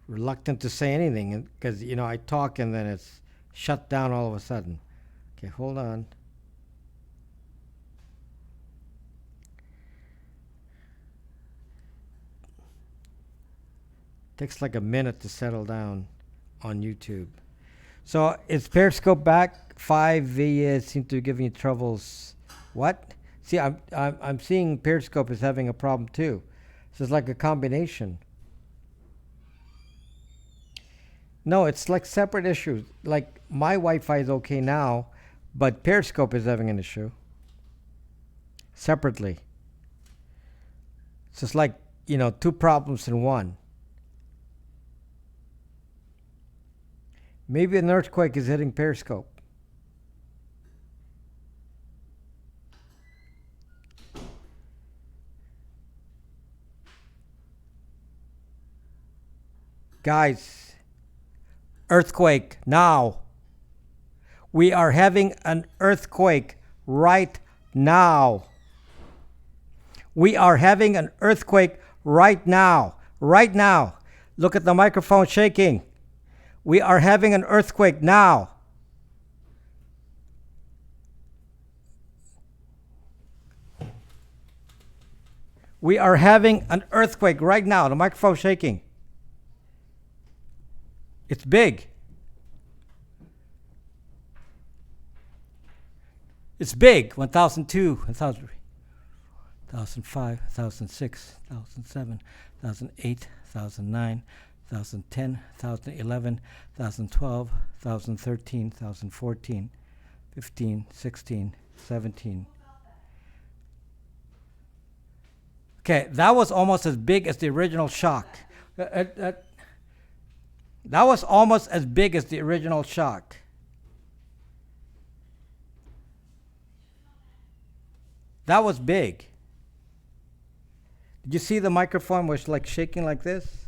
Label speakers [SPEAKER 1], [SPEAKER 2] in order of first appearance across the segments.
[SPEAKER 1] reluctant to say anything because, I talk and then it's shut down all of a sudden. Okay, hold on. Takes like a minute to settle down on YouTube. So is Periscope back? 5V seem to be giving you troubles. What? See, I'm seeing Periscope is having a problem too. So it's like a combination. No, it's like separate issues. Like my Wi-Fi is okay now, but Periscope is having an issue. Separately. So it's like, two problems in one. Maybe an earthquake is hitting Periscope. Guys, earthquake now. We are having an earthquake right now. We are having an earthquake right now. Right now. Look at the microphone shaking. We are having an earthquake now. We are having an earthquake right now. The microphone shaking. It's big. It's big. 1002, 1003, 1005, 1006, 1007, 1008, 1009, 1010, 1011, 1012, 1013, 1014, 15, 16, 17. Okay, that was almost as big as the original shock. That was almost as big as the original shock. That was big. Did you see the microphone was like shaking like this?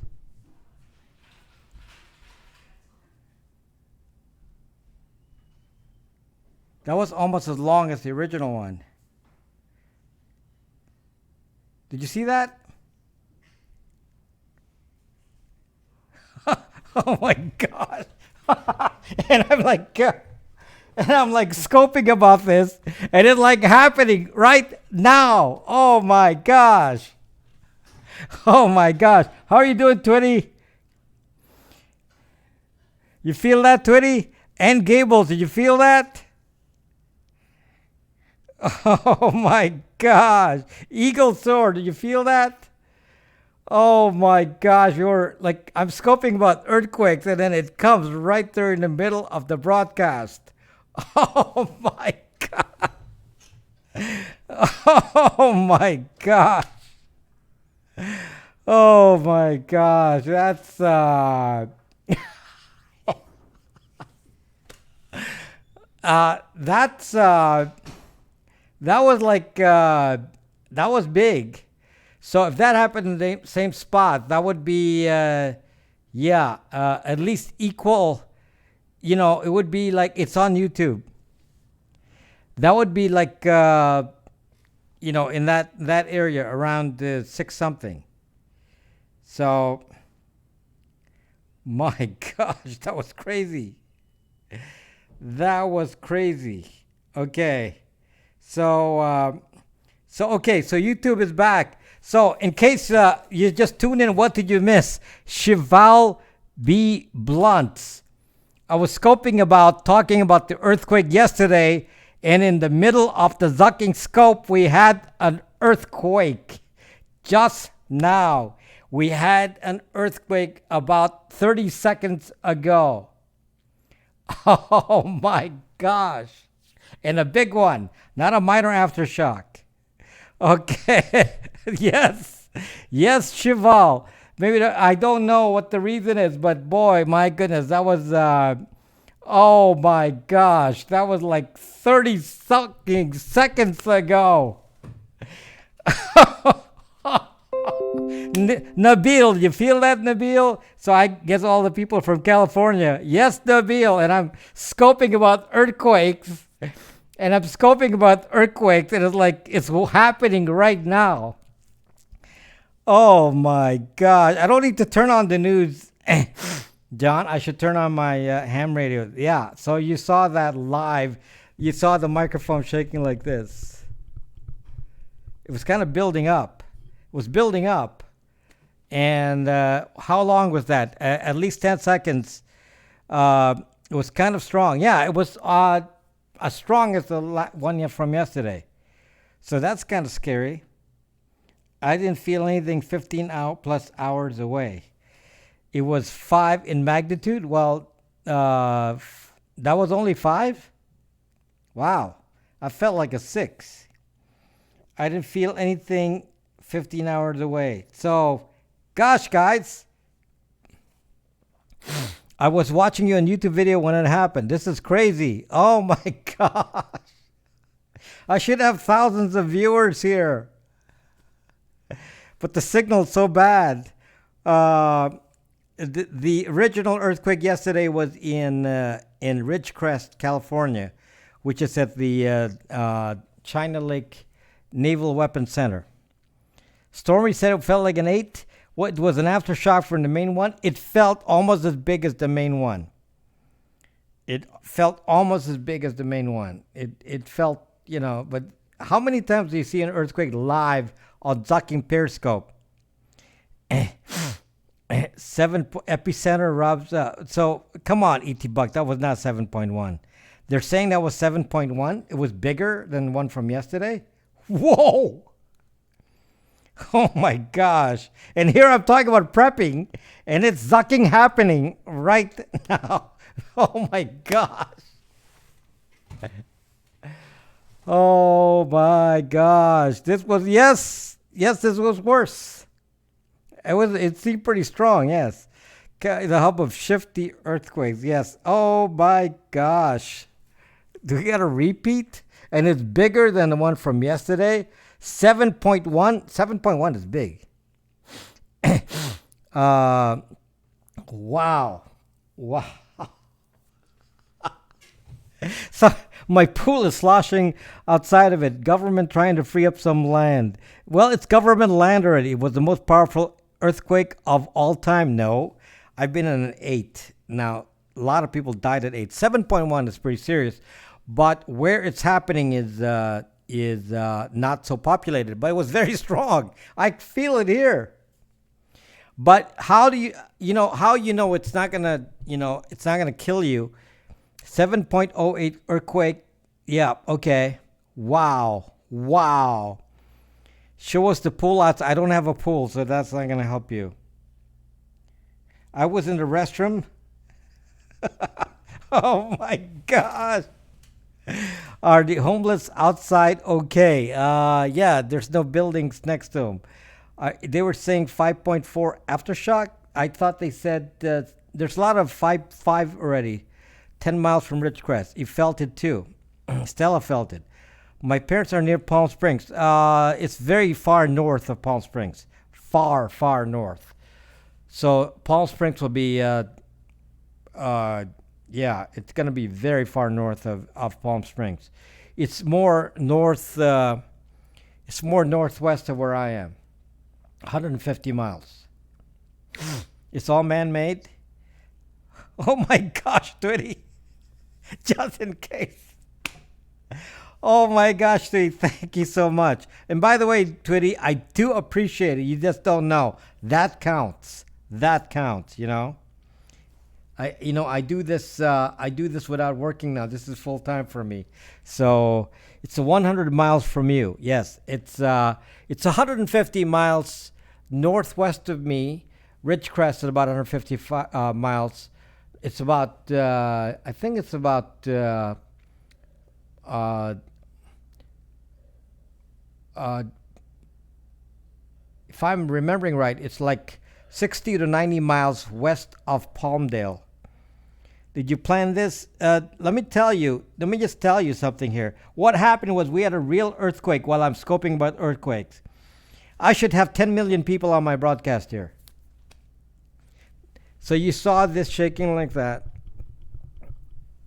[SPEAKER 1] That was almost as long as the original one. Did you see that? Oh my God. And I'm like scoping about this, and it's like happening right now. Oh my gosh. Oh my gosh. How are you doing, Twitty? You feel that, Twitty? And Gables, did you feel that? Oh my gosh. Eagle Sword, did you feel that? Oh my gosh, you're like, I'm scoping about earthquakes and then it comes right there in the middle of the broadcast. Oh my God. Oh my gosh. Oh my gosh. That's that was like that was big. So if that happened in the same spot, that would be at least equal. It would be like it's on YouTube. That would be like in that area around 6 something. So my gosh, that was crazy. That was crazy. Okay. So YouTube is back. So in case you just tuned in, what did you miss? Cheval B. Blunt. I was talking about the earthquake yesterday, and in the middle of the zucking scope, we had an earthquake. Just now, we had an earthquake about 30 seconds ago. Oh my gosh. And a big one, not a minor aftershock. Okay. Yes, Cheval. Maybe I don't know what the reason is, but boy, my goodness, that was, oh my gosh, that was like 30 fucking seconds ago. Nabil, you feel that, Nabil? So I guess all the people from California. Yes, Nabil, and I'm scoping about earthquakes. And I'm scoping about earthquakes, and it's like it's happening right now. Oh my gosh. I don't need to turn on the news John, I should turn on my ham radio. Yeah, so you saw that live. You saw the microphone shaking like this. It was kind of building up. It was building up. And how long was that? At least 10 seconds. It was kind of strong. Yeah, it was as strong as the one from yesterday. So that's kind of scary. I didn't feel anything 15 plus hours away. It was 5 in magnitude. Well, that was only 5? Wow. I felt like a 6. I didn't feel anything 15 hours away. So, gosh, guys. I was watching you on YouTube video when it happened. This is crazy. Oh, my gosh. I should have thousands of viewers here. But the signal's so bad. The original earthquake yesterday was in Ridgecrest, California, which is at the China Lake Naval Weapons Center. Stormy said it felt like an 8. What was an aftershock from the main one? It felt almost as big as the main one. It felt almost as big as the main one. It felt, but how many times do you see an earthquake live on Zucking Periscope? 7 epicenter rubs. So come on, ET Buck, that was not 7.1. They're saying that was 7.1. It was bigger than the one from yesterday. Whoa! Oh my gosh! And here I'm talking about prepping, and it's zucking happening right now. Oh my gosh! Oh my gosh! This was yes. This was worse. It seemed pretty strong, yes. The hub of shifty earthquakes, yes. Oh my gosh. Do we got a repeat? And it's bigger than the one from yesterday. 7.1. 7.1 is big. Wow. So my pool is sloshing outside of it. Government trying to free up some land. Well, it's government land already. It was the most powerful earthquake of all time. No, I've been in an 8. Now, a lot of people died at 8. 7.1 is pretty serious, but where it's happening is not so populated. But it was very strong. I feel it here. But how do you it's not gonna it's not gonna kill you? 7.08 earthquake. Yeah. Okay. Wow. Show us the pool outside. I don't have a pool, so that's not going to help you. I was in the restroom. Oh my gosh. Are the homeless outside okay? Yeah, there's no buildings next to them. They were saying 5.4 aftershock. I thought they said there's a lot of 5 already. 10 miles from Ridgecrest. You felt it too. Stella felt it. My parents are near Palm Springs. It's very far north of Palm Springs. Far north. So Palm Springs will be, it's going to be very far north of Palm Springs. It's more north, it's more northwest of where I am. 150 miles. It's all man-made. Oh my gosh, Twitty. Just in case. Oh my gosh, Twitty, thank you so much. And by the way, Twitty, I do appreciate it. You just don't know. That counts. I do this without working now. This is full time for me. So it's 100 miles from you. Yes, it's 150 miles northwest of me. Ridgecrest is about 150 miles. It's about, I think it's about, if I'm remembering right, it's like 60 to 90 miles west of Palmdale. Did you plan this? Let me just tell you something here. What happened was we had a real earthquake while I'm scoping about earthquakes. I should have 10 million people on my broadcast here. So you saw this shaking like that.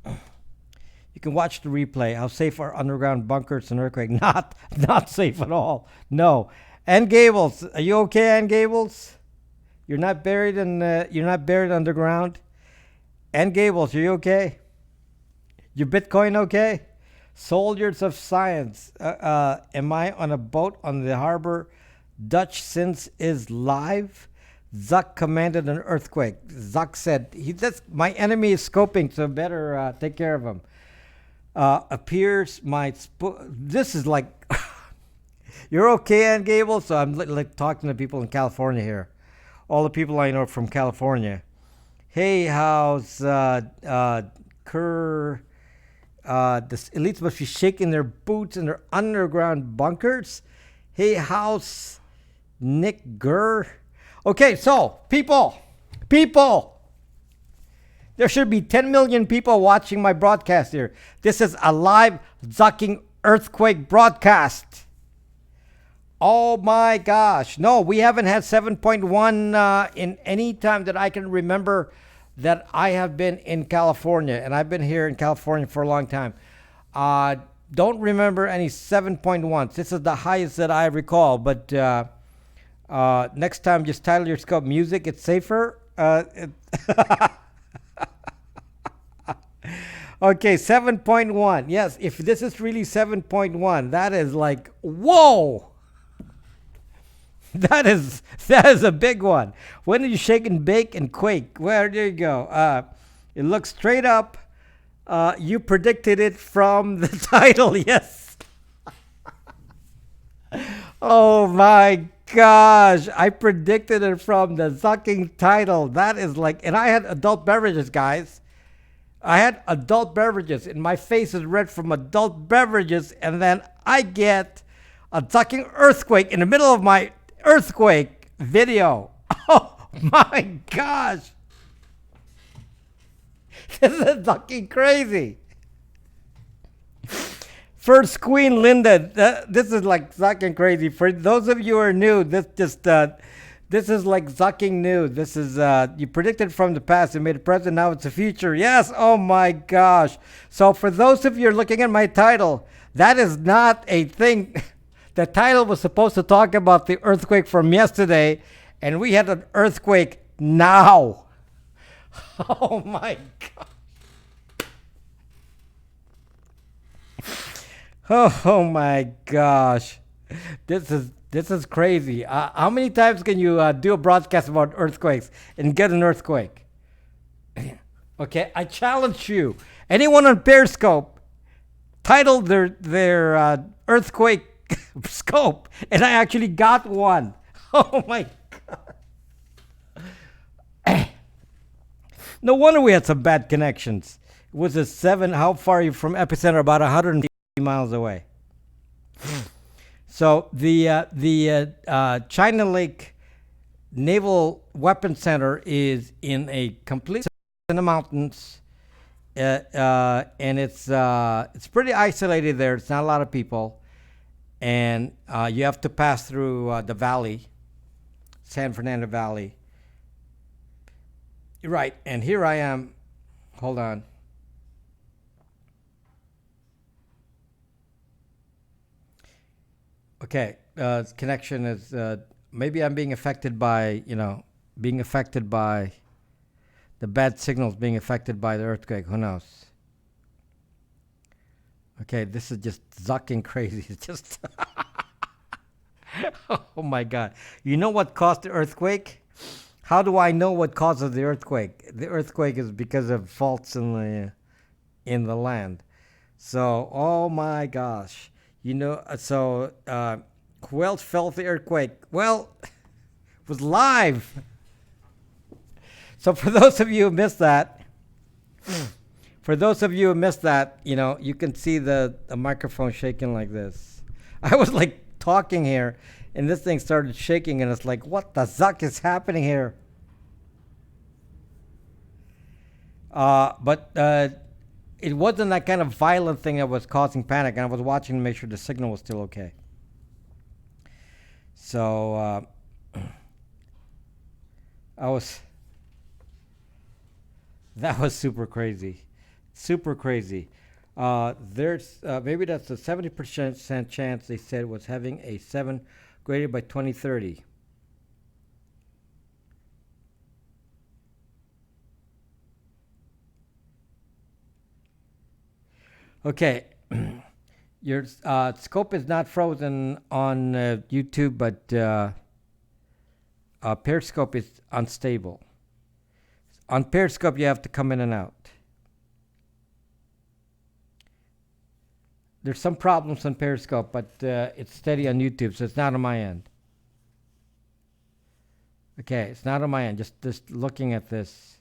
[SPEAKER 1] You can watch the replay. How safe are underground bunkers in earthquake? Not safe at all. No. Ann Gables, are you okay, Ann Gables? You're not buried underground. And Gables, are you okay? Your Bitcoin okay? Soldiers of science. Am I on a boat on the harbor? Dutch since is live. Zuck commanded an earthquake. Zuck said, my enemy is scoping, so better take care of him. Appears my this is like you're okay, Ann Gable. So I'm like talking to people in California here. All the people I know from California. Hey, how's Kerr? The elites must be shaking their boots in their underground bunkers. Hey, how's Nick Gurr? Okay, so people, there should be 10 million people watching my broadcast here. This is a live zucking earthquake broadcast. Oh my gosh. No, we haven't had 7.1 in any time that I can remember that I have been in California. And I've been here in California for a long time. Don't remember any 7.1s. This is the highest that I recall. But next time, just title your scope music. It's safer. Okay, 7.1. Yes, if this is really 7.1, that is like, whoa. That is a big one. When are you shake and bake and quake? Where there you go. It looks straight up. You predicted it from the title, yes. Oh my gosh, I predicted it from the sucking title. That is like, and I had adult beverages, guys. I had adult beverages, and my face is red from adult beverages, and then I get a sucking earthquake in the middle of my earthquake video. Oh my gosh. This is fucking crazy. First Queen Linda, this is like fucking crazy. For those of you who are new, this is like zucking new. This is you predicted from the past and made it present. Now it's the future. Yes. Oh my gosh. So for those of you who are looking at my title, that is not a thing. The title was supposed to talk about the earthquake from yesterday, and we had an earthquake now. Oh my god. Oh my gosh. This is crazy. How many times can you do a broadcast about earthquakes and get an earthquake? Okay, I challenge you. Anyone on Periscope titled their earthquake scope, and I actually got one. Oh my god. No wonder we had some bad connections. It was a 7. How far are you from epicenter? About 150 miles away. So the China Lake Naval Weapons Center is in a complete in the mountains, and it's pretty isolated there. It's not a lot of people, and you have to pass through the valley, San Fernando Valley. Right, and here I am. Hold on. Okay, connection is maybe I'm being affected by the bad signals, being affected by the earthquake. Who knows? Okay, this is just zucking crazy. It's just oh my god. You know what caused the earthquake? How do I know what causes the earthquake? The earthquake is because of faults in the land. So, oh my gosh. Who else felt the earthquake? Well, it was live. So for those of you who missed that, you can see the microphone shaking like this. I was like talking here, and this thing started shaking, and it's like, what the zuck is happening here? But it wasn't that kind of violent thing that was causing panic, and I was watching to make sure the signal was still okay. So that was super crazy. There's maybe that's a 70% chance they said was having a 7 graded by 2030. Okay. Your scope is not frozen on YouTube, but Periscope is unstable. On Periscope, you have to come in and out. There's some problems on Periscope, but it's steady on YouTube, so it's not on my end. Okay, it's not on my end. Just looking at this,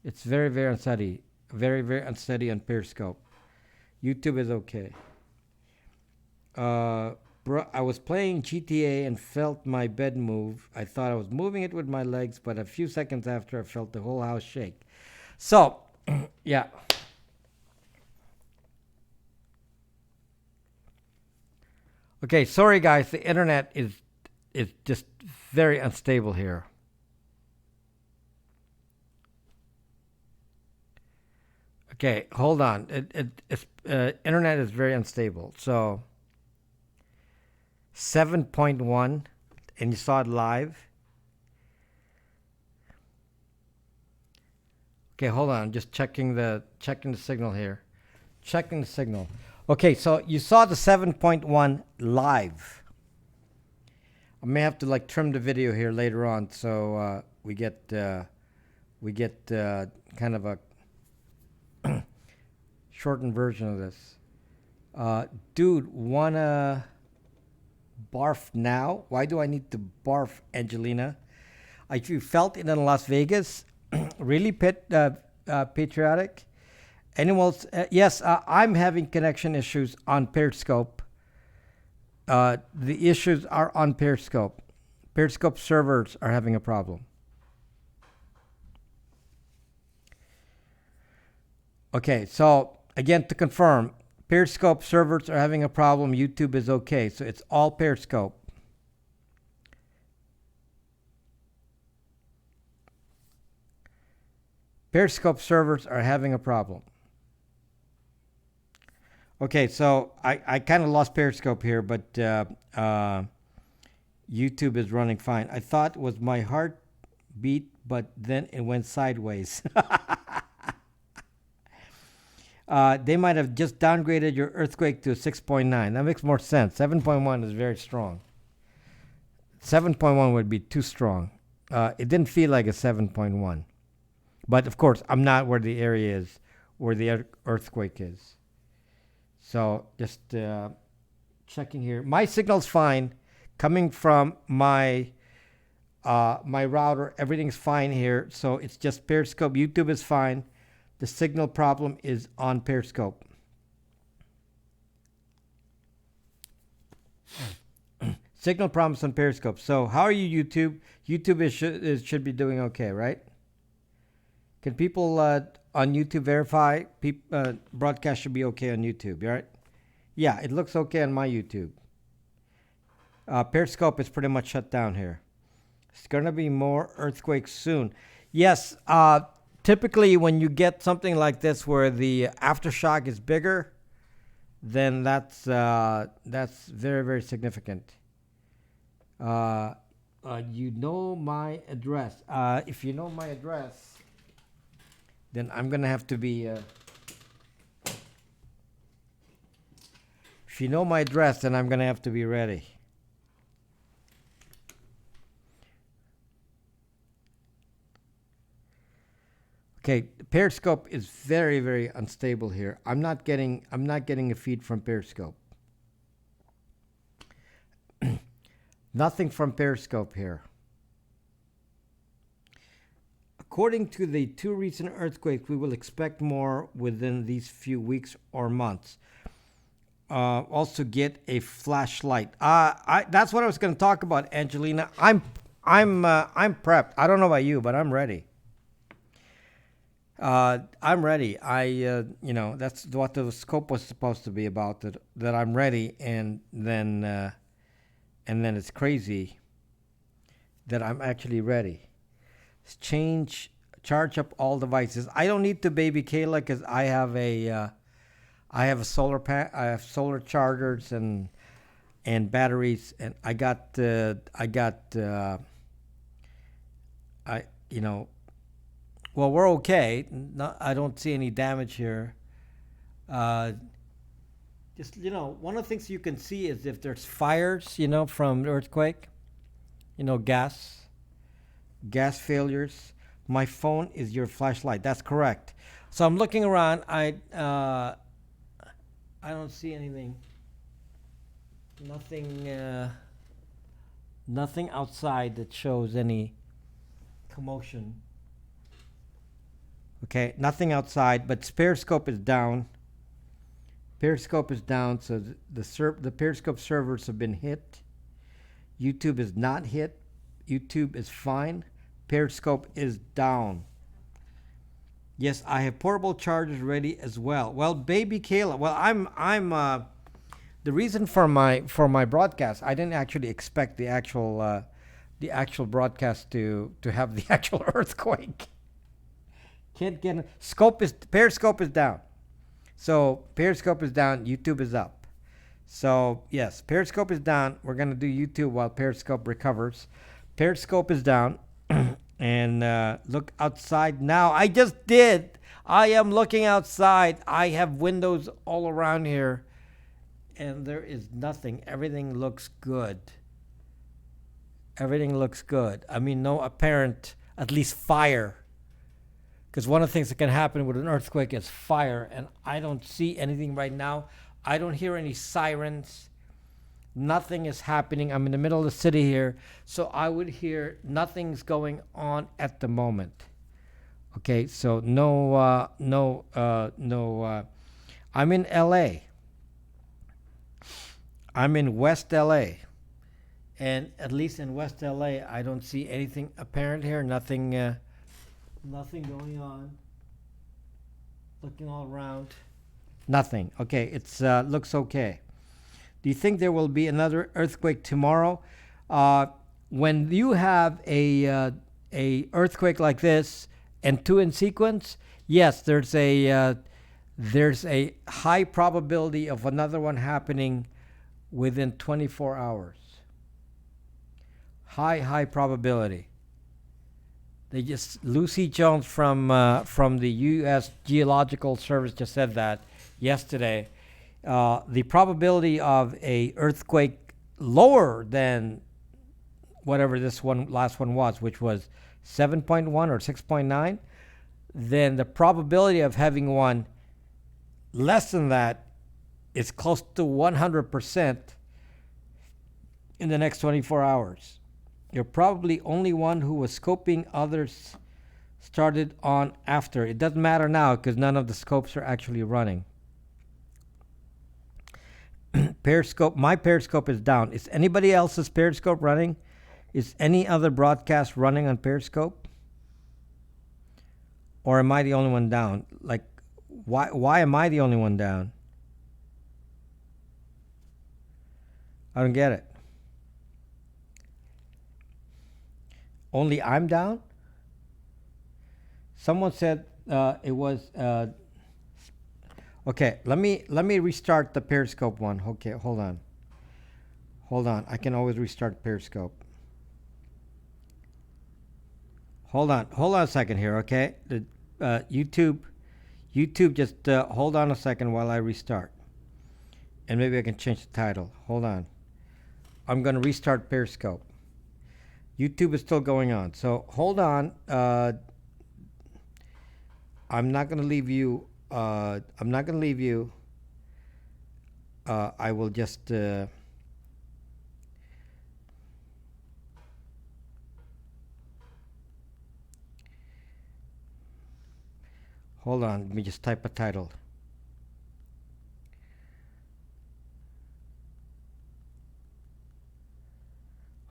[SPEAKER 1] it's very, very unsteady. Very, very unsteady on Periscope. YouTube is okay. I was playing GTA and felt my bed move. I thought I was moving it with my legs, but a few seconds after, I felt the whole house shake. So, yeah. Okay, sorry guys, the internet is just very unstable here. Okay, hold on. Internet is very unstable. So 7.1, and you saw it live. Okay, hold on. Just checking the signal here. Checking the signal. Okay, so you saw the 7.1 live. I may have to like trim the video here later on, so we get kind of a shortened version of this. Dude, wanna barf now? Why do I need to barf, Angelina? You felt it in Las Vegas. Really patriotic. Animals, yes, I'm having connection issues on Periscope. The issues are on Periscope. Periscope servers are having a problem. Okay, so again, to confirm, Periscope servers are having a problem. YouTube is okay, so it's all Periscope. Periscope servers are having a problem. Okay, so I kind of lost Periscope here, but YouTube is running fine. I thought it was my heart beat, but then it went sideways. They might have just downgraded your earthquake to 6.9. That makes more sense. 7.1 is very strong. 7.1 would be too strong. It didn't feel like a 7.1. But of course, I'm not where the area is, where the earthquake is. So just checking here. My signal's fine. Coming from my router, everything's fine here. So it's just Periscope. YouTube is fine. The signal problem is on Periscope. Signal problems on Periscope. So how are you, YouTube? YouTube should be doing okay, right? Can people on YouTube verify? Broadcast should be okay on YouTube, right? Yeah, it looks okay on my YouTube. Periscope is pretty much shut down here. It's going to be more earthquakes soon. Yes, typically when you get something like this where the aftershock is bigger, then that's very, very significant. You know my address. If you know my address, then I'm going to have to be... if you know my address, then I'm going to have to be ready. Okay, Periscope is very, very unstable here. I'm not getting a feed from Periscope. Nothing from Periscope here. According to the 2 recent earthquakes, we will expect more within these few weeks or months. Also get a flashlight. That's what I was going to talk about, Angelina. I'm prepped. I don't know about you, but I'm ready. I'm ready. That's what the scope was supposed to be about. That I'm ready, and then it's crazy that I'm actually ready. Charge up all devices. I don't need to, baby Kayla, because I have a solar I have solar chargers and batteries, and well, we're okay. I don't see any damage here. Uh, just one of the things you can see is if there's fires, from the earthquake, gas failures. My phone is your flashlight. That's correct. So I'm looking around. I don't see anything. Nothing. Nothing outside that shows any commotion. Okay, nothing outside, but Periscope is down. Periscope is down, so the Periscope servers have been hit. YouTube is not hit. YouTube is fine. Periscope is down. Yes, I have portable chargers ready as well. Well, baby Kayla. Well, I'm the reason for my broadcast. I didn't actually expect the actual broadcast to have the actual earthquake. Can't get Periscope is down. So Periscope is down, YouTube is up. So yes, Periscope is down. We're gonna do YouTube while Periscope recovers. Periscope is down, and look outside now. I just did. I am looking outside. I have windows all around here, and there is nothing. Everything looks good. Everything looks good. I mean, no apparent, at least fire. Because one of the things that can happen with an earthquake is fire, and I don't see anything right now. I don't hear any sirens. Nothing is happening. I'm in the middle of the city here, so I would hear nothing's going on at the moment. Okay, so no. I'm in LA. I'm in West LA, and at least in West LA, I don't see anything apparent here. Nothing. Nothing going on. Looking all around. Nothing. Okay, it's looks okay. Do you think there will be another earthquake tomorrow? When you have a earthquake like this and two in sequence, yes, there's a high probability of another one happening within 24 hours. High probability. Lucy Jones from the U.S. Geological Service just said that yesterday. The probability of a earthquake lower than whatever this last one was, which was 7.1 or 6.9, then the probability of having one less than that is close to 100% in the next 24 hours. You're probably only one who was scoping, others started on after. It doesn't matter now because none of the scopes are actually running. Periscope, my Periscope is down. Is anybody else's Periscope running? Is any other broadcast running on Periscope? Or am I the only one down? Like, why am I the only one down? I don't get it. Only I'm down? Someone said it was. Okay, let me restart the Periscope one. Okay, hold on. I can always restart Periscope. Hold on a second here. Okay, the YouTube, just hold on a second while I restart, and maybe I can change the title. Hold on. I'm gonna restart Periscope. YouTube is still going on, so hold on. I'm not gonna leave you. I will just. Hold on. Let me just type a title.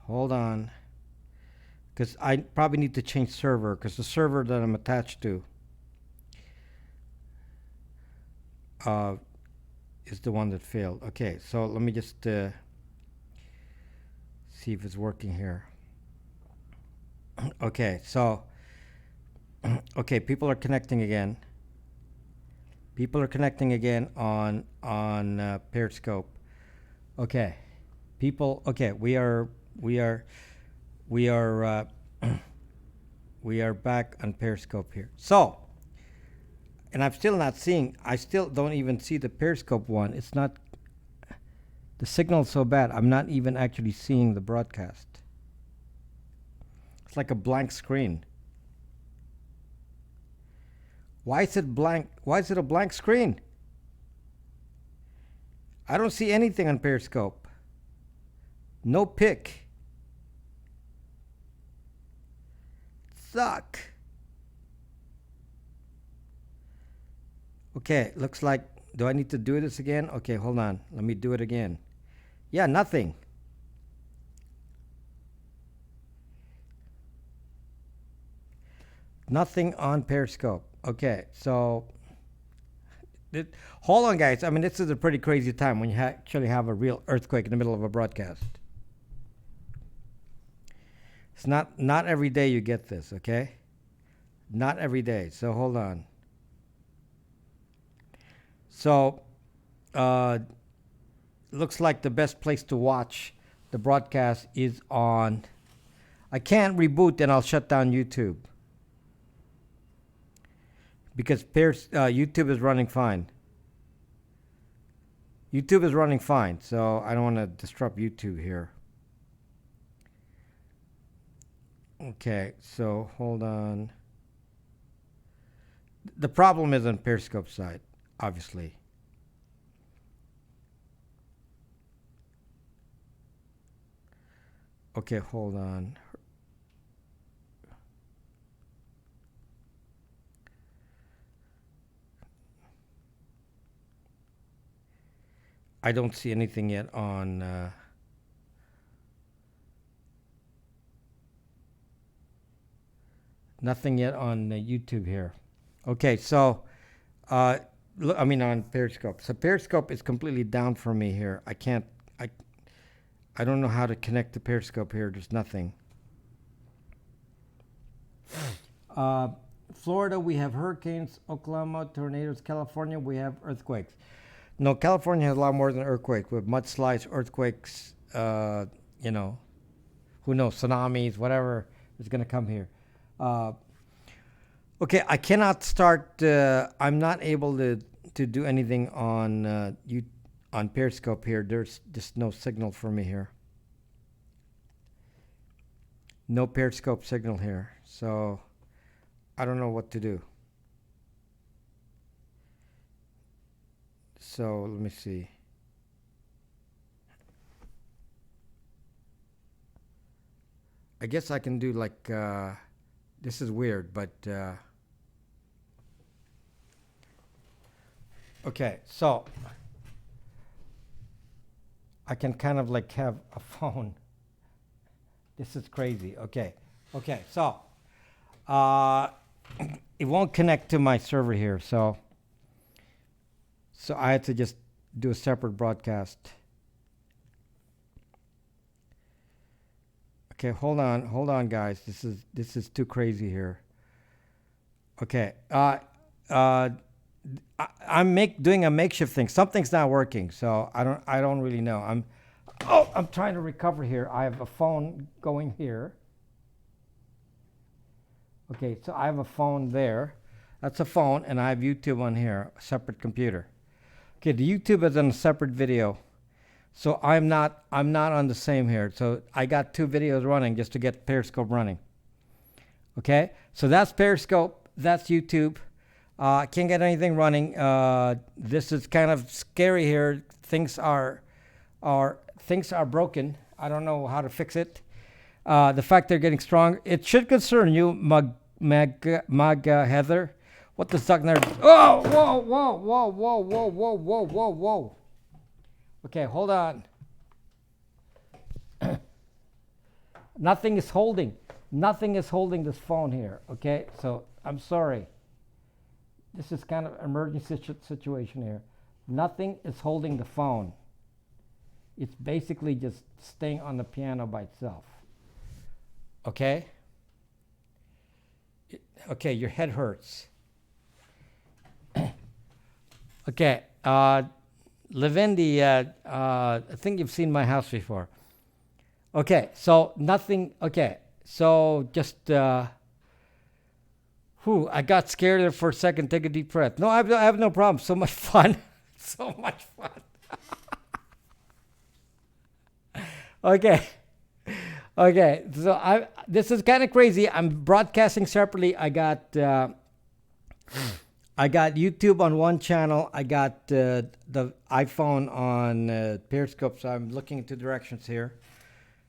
[SPEAKER 1] Hold on. Because I probably need to change server, because the server that I'm attached to is the one that failed. Okay, so let me just see if it's working here. Okay, so okay, people are connecting again. People are connecting again on Periscope. Okay, people. Okay, we are back on Periscope here. So and I'm still not seeing. I still don't even see the Periscope one. It's not. The signal's so bad. I'm not even actually seeing the broadcast. It's like a blank screen. Why is it blank? Why is it a blank screen? I don't see anything on Periscope. No pic. Suck. Okay, looks like, do I need to do this again? Okay, hold on. Let me do it again. Yeah, nothing. Nothing on Periscope. Okay, so hold on, guys. I mean, this is a pretty crazy time when you actually have a real earthquake in the middle of a broadcast. It's not every day you get this, okay? Not every day. So hold on. So, looks like the best place to watch the broadcast is on. I can't reboot, then I'll shut down YouTube because YouTube is running fine. YouTube is running fine, so I don't want to disrupt YouTube here. Okay, so hold on. The problem is on Periscope side, obviously. Okay, hold on. I don't see anything yet on nothing yet on YouTube here. Okay, so look, I mean on Periscope. So Periscope is completely down for me here. I can't. I don't know how to connect to Periscope here. There's nothing. Florida, we have hurricanes. Oklahoma, tornadoes. California, we have earthquakes. No, California has a lot more than earthquakes. With mudslides, earthquakes. You know, who knows? Tsunamis, whatever is going to come here. Okay, I cannot start. I'm not able to do anything on on Periscope here. There's just no signal for me here. No Periscope signal here. So I don't know what to do. So let me see. I guess I can do like, this is weird, but okay, so I can kind of like have a phone. This is crazy. Okay, so it won't connect to my server here, so I had to just do a separate broadcast. Okay, hold on, guys. This is too crazy here. Okay, I'm doing a makeshift thing. Something's not working, so I don't really know. I'm trying to recover here. I have a phone going here. Okay, so I have a phone there. That's a phone, and I have YouTube on here, a separate computer. Okay, the YouTube is on a separate video. So I'm not on the same here. So I got two videos running just to get Periscope running. Okay, so that's Periscope. That's YouTube. I can't get anything running. This is kind of scary here. Things are broken. I don't know how to fix it. The fact they're getting strong. It should concern you, Heather. What the suck nerd? Oh, whoa. Okay, hold on. Nothing is holding this phone here. Okay, so I'm sorry. This is kind of emergency situation here. Nothing is holding the phone. It's basically just staying on the piano by itself. Okay? Okay, your head hurts. Okay, Levendi, I think you've seen my house before. Okay, so nothing, okay, so just, Whew, I got scared there for a second. Take a deep breath. No, I have no problem. So much fun. So much fun. Okay. Okay. So this is kind of crazy. I'm broadcasting separately. I got YouTube on one channel. I got the iPhone on Periscope. So I'm looking into directions here.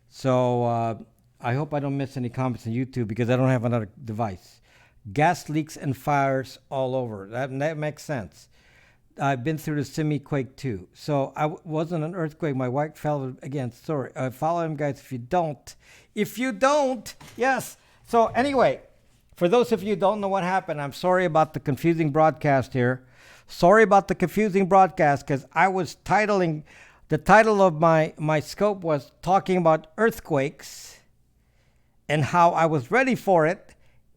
[SPEAKER 1] So I hope I don't miss any comments on YouTube because I don't have another device. Gas leaks and fires all over. That makes sense. I've been through the semi-quake too. So wasn't an earthquake. My wife fell again. Sorry. Follow him, guys, if you don't. If you don't, yes. So anyway, for those of you who don't know what happened, I'm sorry about the confusing broadcast here. Sorry about the confusing broadcast because I was titling, the title of my scope was talking about earthquakes and how I was ready for it.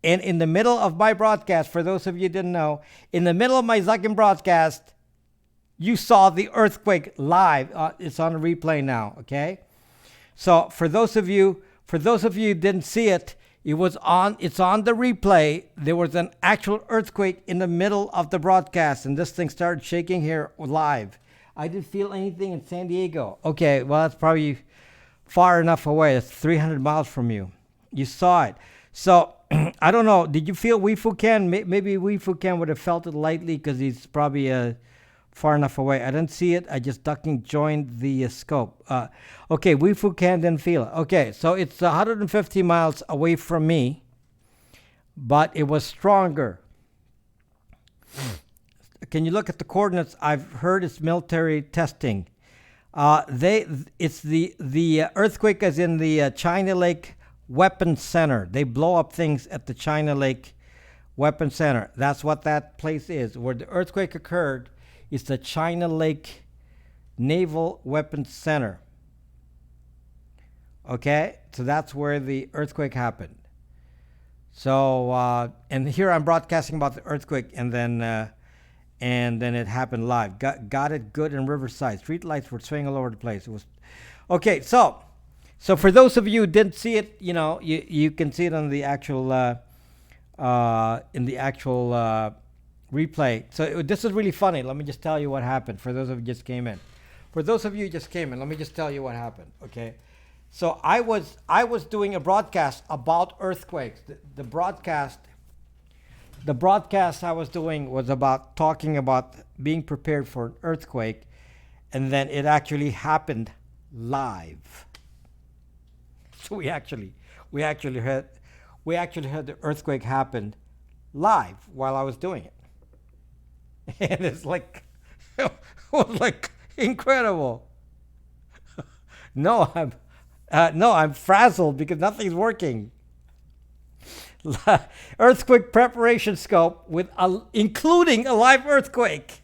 [SPEAKER 1] And in the middle of my broadcast, for those of you who didn't know, in the middle of my second broadcast, you saw the earthquake live. It's on a replay now, okay? So for those of you who didn't see it, it's on the replay. There was an actual earthquake in the middle of the broadcast, and this thing started shaking here live. I didn't feel anything in San Diego. Okay, well, that's probably far enough away. It's 300 miles from you. You saw it. So I don't know. Did you feel Wei Fu Ken? Maybe Wei Fu Ken would have felt it lightly because he's probably far enough away. I didn't see it. I just ducking joined the scope. Okay, Wei Fu Ken didn't feel it. Okay, so it's 150 miles away from me, but it was stronger. Can you look at the coordinates? I've heard it's military testing. It's the earthquake is in the China Lake Weapons Center. They blow up things at the China Lake Weapons Center. That's what that place is. Where the earthquake occurred is the China Lake Naval Weapons Center. Okay? So that's where the earthquake happened. So, and here I'm broadcasting about the earthquake, and then it happened live. Got it good in Riverside. Street lights were swinging all over the place. It was okay. So for those of you who didn't see it, you can see it on the actual replay. So this is really funny. Let me just tell you what happened. For those of you who just came in, let me just tell you what happened. Okay, so I was doing a broadcast about earthquakes. The broadcast I was doing was about talking about being prepared for an earthquake, and then it actually happened live. So we actually had the earthquake happen live while I was doing it, and it's like it was like incredible. No, I'm frazzled because nothing's working. Earthquake preparation scope including a live earthquake,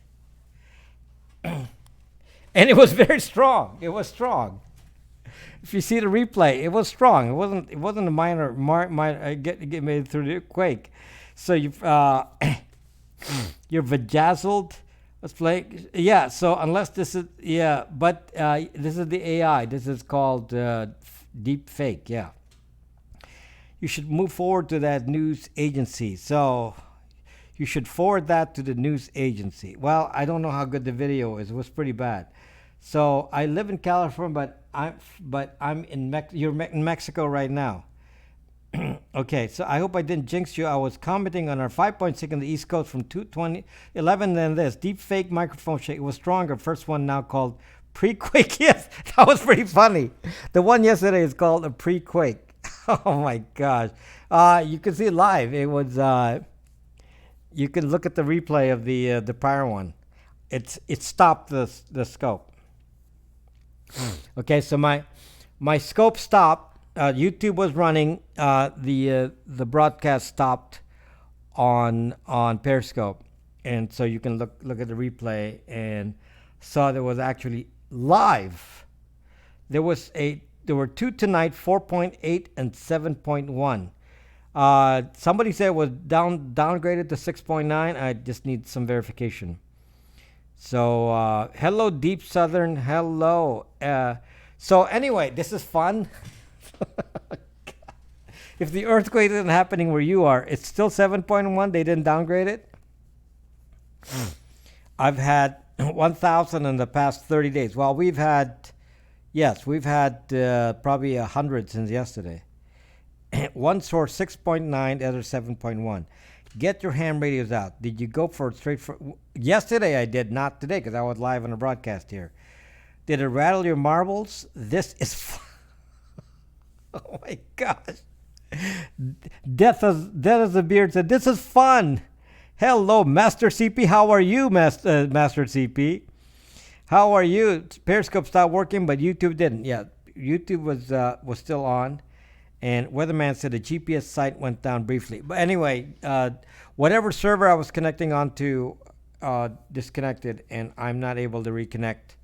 [SPEAKER 1] and it was very strong. It was strong. If you see the replay, it was strong. It wasn't a minor get made through the quake. So you're vajazzled. Let's play. Yeah. So unless this is but this is the AI. This is called deep fake. Yeah. You should move forward to that news agency. So you should forward that to the news agency. Well, I don't know how good the video is. It was pretty bad. So I live in California, but I'm you're in Mexico right now. Okay, so I hope I didn't jinx you. I was commenting on our 5.6 on the East Coast from 22011. Then this deep fake microphone shake. It was stronger. First one now called pre-quake. Yes, that was pretty funny. The one yesterday is called a pre-quake. Oh my gosh! You can see it live. It was. You can look at the replay of the prior one. It stopped the scope. Okay, so my scope stopped. YouTube was running. The broadcast stopped on Periscope, and so you can look at the replay and saw there was actually live. There were two tonight, 4.8 and 7.1. Somebody said it was downgraded to 6.9. I just need some verification. So hello, Deep Southern. Hello. So anyway, this is fun. if the earthquake isn't happening where you are, it's still 7.1. They didn't downgrade it. I've had 1,000 in the past 30 days. Well, we've had probably 100 since yesterday. One source 6.9, the other 7.1. Get your ham radios out. Did you go for it straight for? Yesterday I did, not today because I was live on a broadcast here. Did it rattle your marbles? This is fun. Oh my gosh. Death as a beard said, this is fun. Hello, Master CP. How are you, Master CP? How are you? Periscope stopped working, but YouTube didn't. Yeah, YouTube was still on. And Weatherman said the GPS site went down briefly. But anyway, whatever server I was connecting onto disconnected, and I'm not able to reconnect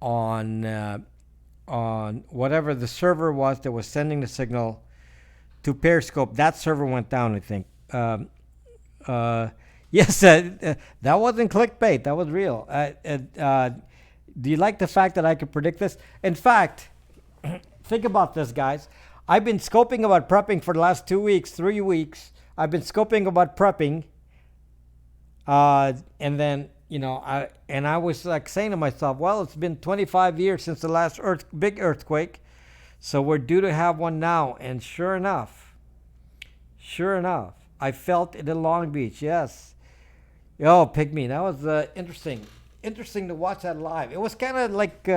[SPEAKER 1] on whatever the server was that was sending the signal to Periscope. That server went down, I think. Yes, that wasn't clickbait. That was real. Do you like the fact that I could predict this? In fact, think about this, guys. I've been scoping about prepping for the last 2 weeks, 3 weeks. I've been scoping about prepping. And then, I was like saying to myself, well, it's been 25 years since the last big earthquake. So we're due to have one now. And sure enough, I felt it in Long Beach. Yes. Oh, Pygmy. That was interesting. Interesting to watch that live. It was kind of like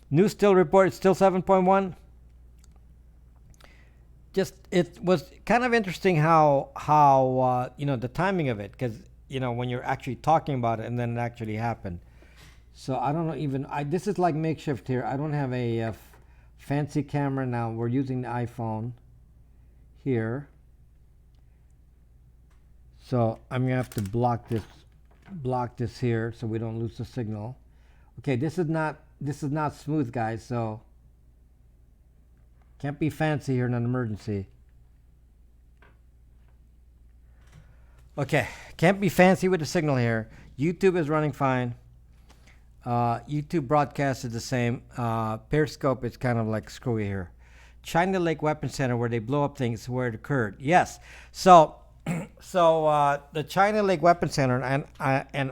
[SPEAKER 1] news still reported still 7.1. It was kind of interesting how the timing of it, because when you're actually talking about it and then it actually happened. So I don't know this is like makeshift here. I don't have a fancy camera now. We're using the iPhone here. So I'm gonna have to block this here so we don't lose the signal. Okay, this is not smooth, guys, so can't be fancy here in an emergency. Okay, can't be fancy with the signal here. YouTube is running fine. YouTube broadcast is the same. Periscope is kind of like screwy here. China Lake Weapons Center, where they blow up things, where it occurred. Yes. So the China Lake Weapons Center, and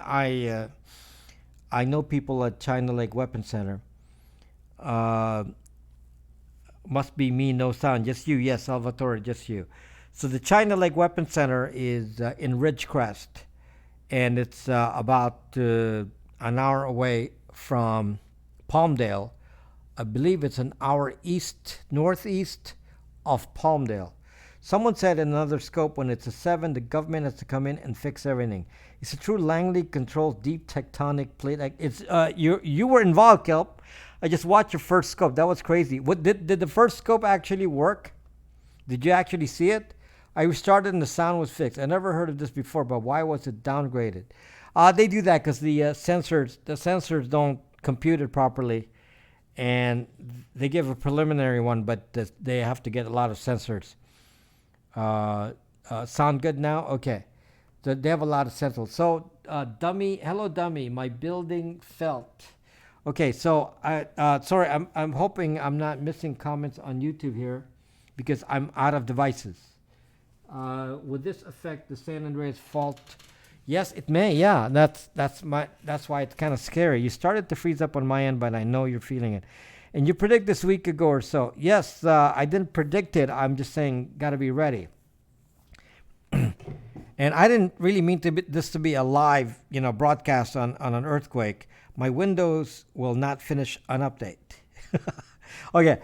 [SPEAKER 1] I know people at China Lake Weapons Center. Must be me, no sound, just you. Yes, Salvatore, just you. So the China Lake Weapons Center is in Ridgecrest, and it's about an hour away from Palmdale. I believe it's an hour northeast of Palmdale. Someone said in another scope, when it's a 7, the government has to come in and fix everything. It's a true Langley controls deep tectonic plate. It's you were involved, Kelp. I just watched your first scope. That was crazy. What did the first scope actually work? Did you actually see it? I restarted and the sound was fixed. I never heard of this before, but why was it downgraded? They do that because the sensors don't compute it properly, and they give a preliminary one, but they have to get a lot of sensors. Sound good now? Okay. So they have a lot of sensors. So hello dummy, my building felt. Okay, so sorry, I'm hoping I'm not missing comments on YouTube here because I'm out of devices. Would this affect the San Andreas fault? Yes, it may. Yeah, that's why it's kind of scary. You started to freeze up on my end, but I know you're feeling it. And you predict this week ago or so. Yes, I didn't predict it. I'm just saying, got to be ready. And I didn't really mean this to be a live, broadcast on an earthquake. My Windows will not finish an update. Okay.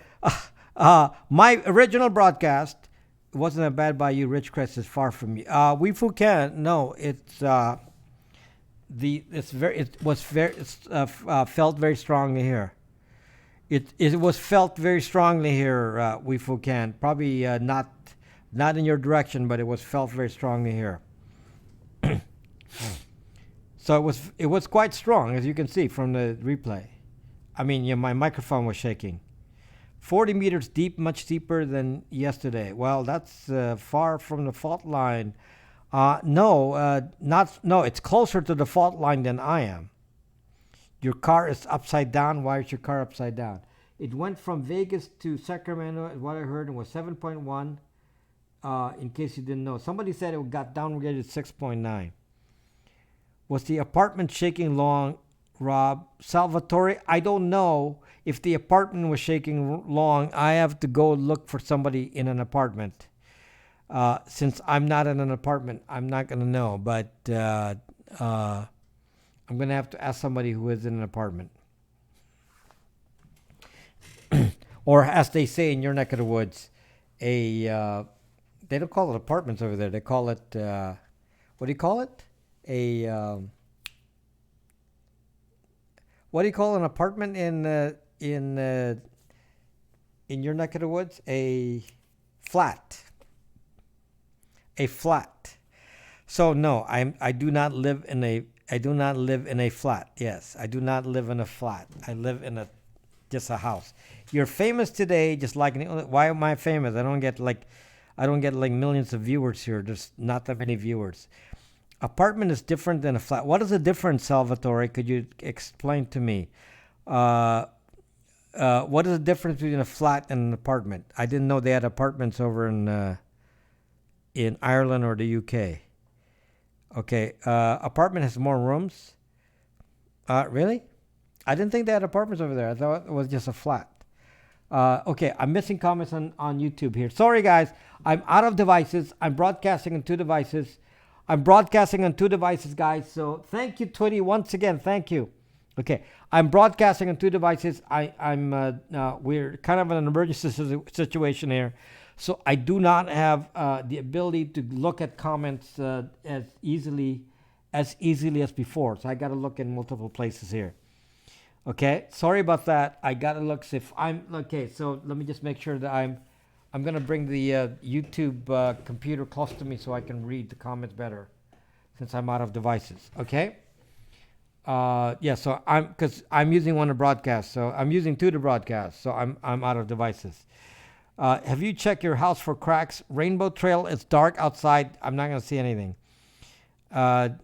[SPEAKER 1] My original broadcast wasn't a bad by you. Ridgecrest is far from you. We Fucan. No, felt very strongly here. It was felt very strongly here. We Fucan. Probably not in your direction, but it was felt very strongly here. So it was quite strong, as you can see from the replay. I mean, my microphone was shaking. 40 meters deep, much deeper than yesterday. Well, that's far from the fault line. No, it's closer to the fault line than I am. Your car is upside down. Why is your car upside down? It went from Vegas to Sacramento, what I heard, and was 7.1. In case you didn't know, somebody said it got downgraded to 6.9. Was the apartment shaking long, Rob? Salvatore, I don't know if the apartment was shaking long. I have to go look for somebody in an apartment. Since I'm not in an apartment, I'm not going to know. But I'm going to have to ask somebody who is in an apartment. Or as they say in your neck of the woods, they don't call it apartments over there. They call it, what do you call it? What do you call an apartment in your neck of the woods? A flat. A flat. So no, I do not live in a flat. Yes, I do not live in a flat. I live in just a house. You're famous today, just like, why am I famous? I don't get like millions of viewers here. There's not that many viewers. Apartment is different than a flat. What is the difference, Salvatore? Could you explain to me? What is the difference between a flat and an apartment? I didn't know they had apartments over in Ireland or the UK. Okay, apartment has more rooms. Really? I didn't think they had apartments over there. I thought it was just a flat. Okay, I'm missing comments on YouTube here. Sorry, guys. I'm out of devices. I'm broadcasting on two devices. Guys. So thank you, Twitty, once again. Thank you. Okay, I'm broadcasting on two devices. We're kind of in an emergency situation here, so I do not have the ability to look at comments as easily as before. So I got to look in multiple places here. Okay, sorry about that. I got to look. If I'm okay, so let me just make sure that I'm going to bring the YouTube computer close to me so I can read the comments better, since I'm out of devices. Okay. Yeah. So because I'm using one to broadcast, so I'm using two to broadcast, so I'm out of devices. Have you checked your house for cracks? Rainbow Trail. It's dark outside. I'm not going to see anything. I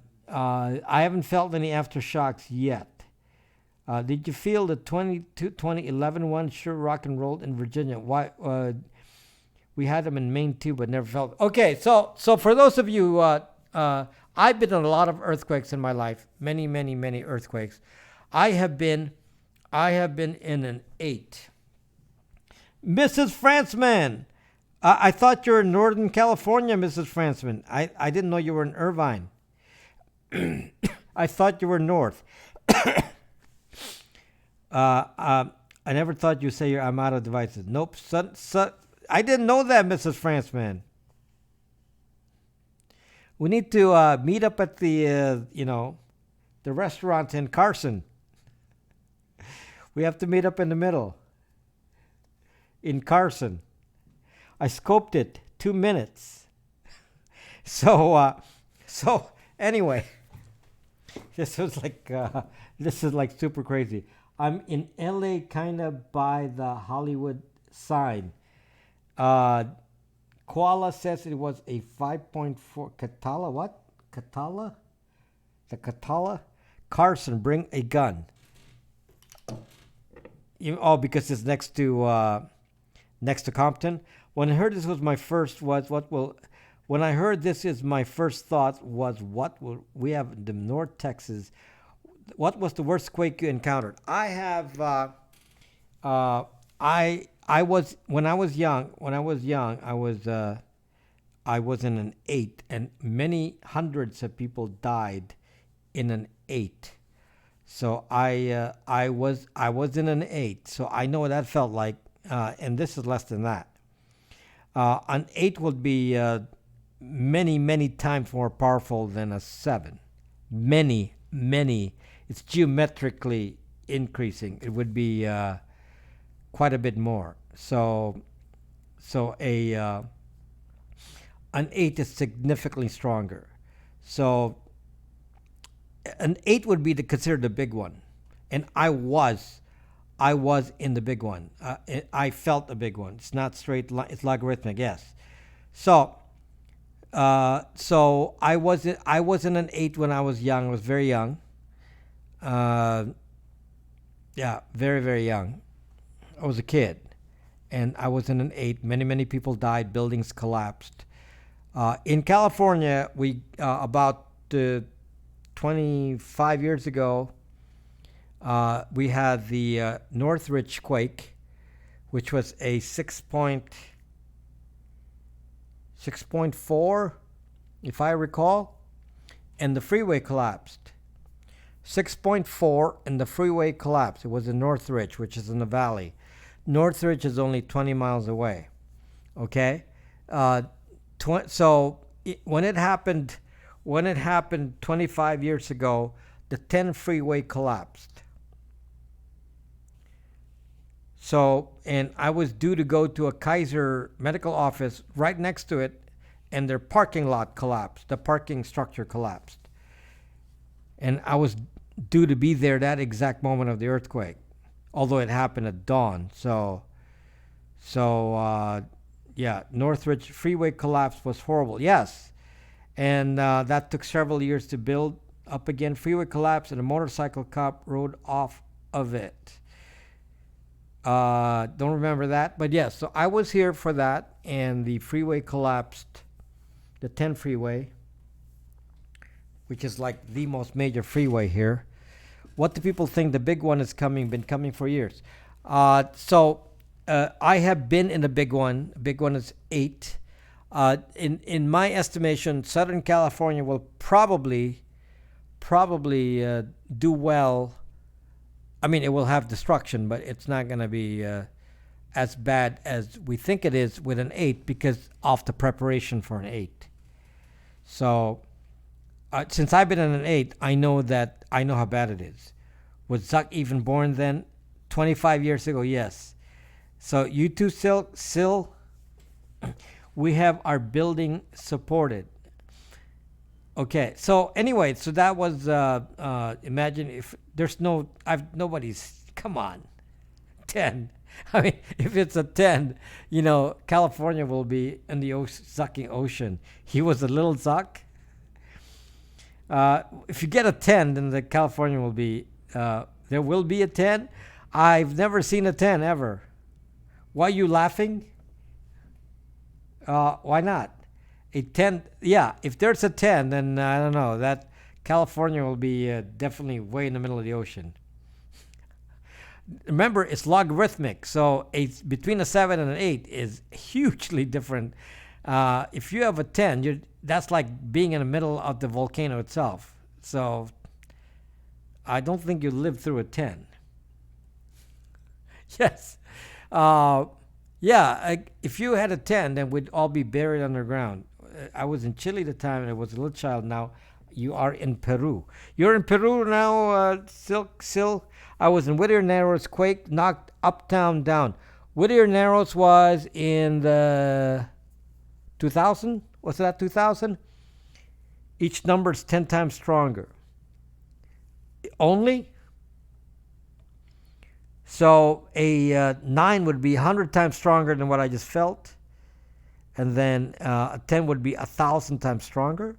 [SPEAKER 1] haven't felt any aftershocks yet. Did you feel the 2011 one? Sure, rock and rolled in Virginia. Why? We had them in Maine too, but never felt. Okay, so for those of you, I've been in a lot of earthquakes in my life. Many earthquakes. I have been in an 8. Mrs. Franceman, I thought you were in Northern California, Mrs. Franceman. I didn't know you were in Irvine. I thought you were north. I never thought you'd say I'm out of devices. Nope. I didn't know that, Mrs. Franceman. We need to meet up at the restaurant in Carson. We have to meet up in the middle. In Carson. I scoped it. 2 minutes. So anyway, this is like super crazy. I'm in LA, kind of by the Hollywood sign. Koala says it was a 5.4 Katala. What? Katala? The Katala? Carson, bring a gun. Because it's next to Compton. When I heard this was my first when I heard this is my first thought was what will we have in North Texas. What was the worst quake you encountered? I have. I was when I was young. I was in an 8, and many hundreds of people died in an 8. So I was in an 8. So I know what that felt like. And this is less than that. An 8 would be many times more powerful than a 7. Many. It's geometrically increasing. It would be quite a bit more. So an 8 is significantly stronger. So an 8 would be considered the big one, and I was in the big one. I felt the big one. It's not straight line. It's logarithmic. Yes. So I was in an 8 when I was young. I was very young. Yeah, very young. I was a kid, and I was in an 8. Many people died. Buildings collapsed. In California, we about 25 years ago, we had the Northridge quake, which was a 6.4, if I recall, and the freeway collapsed. 6.4 and the freeway collapsed. It was in Northridge, which is in the valley. Northridge is only 20 miles away. Okay, when it happened 25 years ago, the 10 freeway collapsed. So, and I was due to go to a Kaiser medical office right next to it, and their parking lot collapsed. The parking structure collapsed. And I was due to be there that exact moment of the earthquake, although it happened at dawn. Yeah, Northridge freeway collapse was horrible. Yes, and that took several years to build up again. Freeway collapse, and a motorcycle cop rode off of it. Don't remember that, but yes. So I was here for that, and the freeway collapsed, the 10 freeway, which is like the most major freeway here. What do people think? The big one is coming, been coming for years. I have been in the big one. Big one is 8. In my estimation, Southern California will probably do well. I mean, it will have destruction, but it's not going to be as bad as we think it is with an 8 because of the preparation for an 8. So, since I've been in an 8, I know how bad it is. Was Zuck even born then? 25 years ago, yes. So you two still, we have our building supported. Okay, so anyway, so that was, imagine if there's nobody's, come on, 10. I mean, if it's a 10, California will be in the sucking ocean. He was a little Zuck. If you get a 10, then the California will be, there will be a 10. I've never seen a 10 ever. Why are you laughing? Why not? A 10, yeah, if there's a 10, then I don't know, that California will be definitely way in the middle of the ocean. Remember, it's logarithmic, so between a 7 and an 8 is hugely different. If you have a 10, that's like being in the middle of the volcano itself. So I don't think you live through a 10. Yes. If you had a 10, then we'd all be buried underground. I was in Chile at the time, and I was a little child. Now you are in Peru. You're in Peru now, Sil. I was in Whittier Narrows quake, knocked Uptown down. Whittier Narrows was in the 2000? Was that 2000? Each number is 10 times stronger. Only? So a 9 would be 100 times stronger than what I just felt. And then a 10 would be 1,000 times stronger.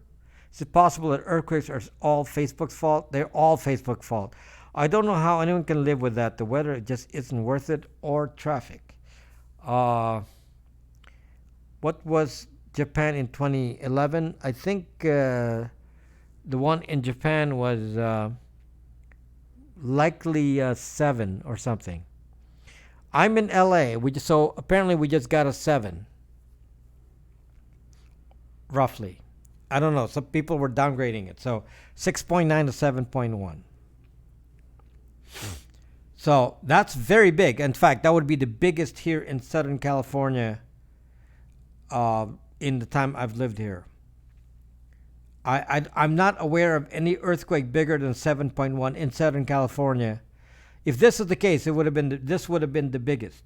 [SPEAKER 1] Is it possible that earthquakes are all Facebook's fault? They're all Facebook's fault. I don't know how anyone can live with that. The weather just isn't worth it, or traffic. What was Japan in 2011? I think the one in Japan was likely 7 or something. I'm in LA. So apparently we just got a 7. Roughly. I don't know. Some people were downgrading it. So 6.9 to 7.1. So that's very big. In fact, that would be the biggest here in Southern California in the time I've lived here. I'm not aware of any earthquake bigger than 7.1 in Southern California. If this is the case, this would have been the biggest.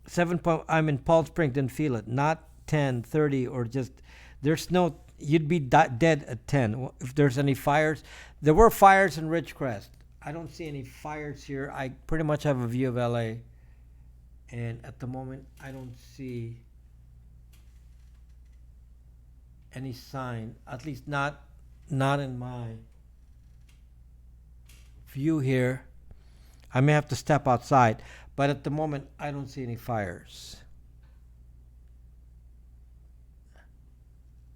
[SPEAKER 1] 7. I'm in Palm Springs, didn't feel it. Not 10, 30, or just there's no. You'd be dead at 10 if there's any fires. There were fires in Ridgecrest. I don't see any fires here. I pretty much have a view of LA, and at the moment I don't see any sign. At least not in my view here. I may have to step outside, but at the moment I don't see any fires.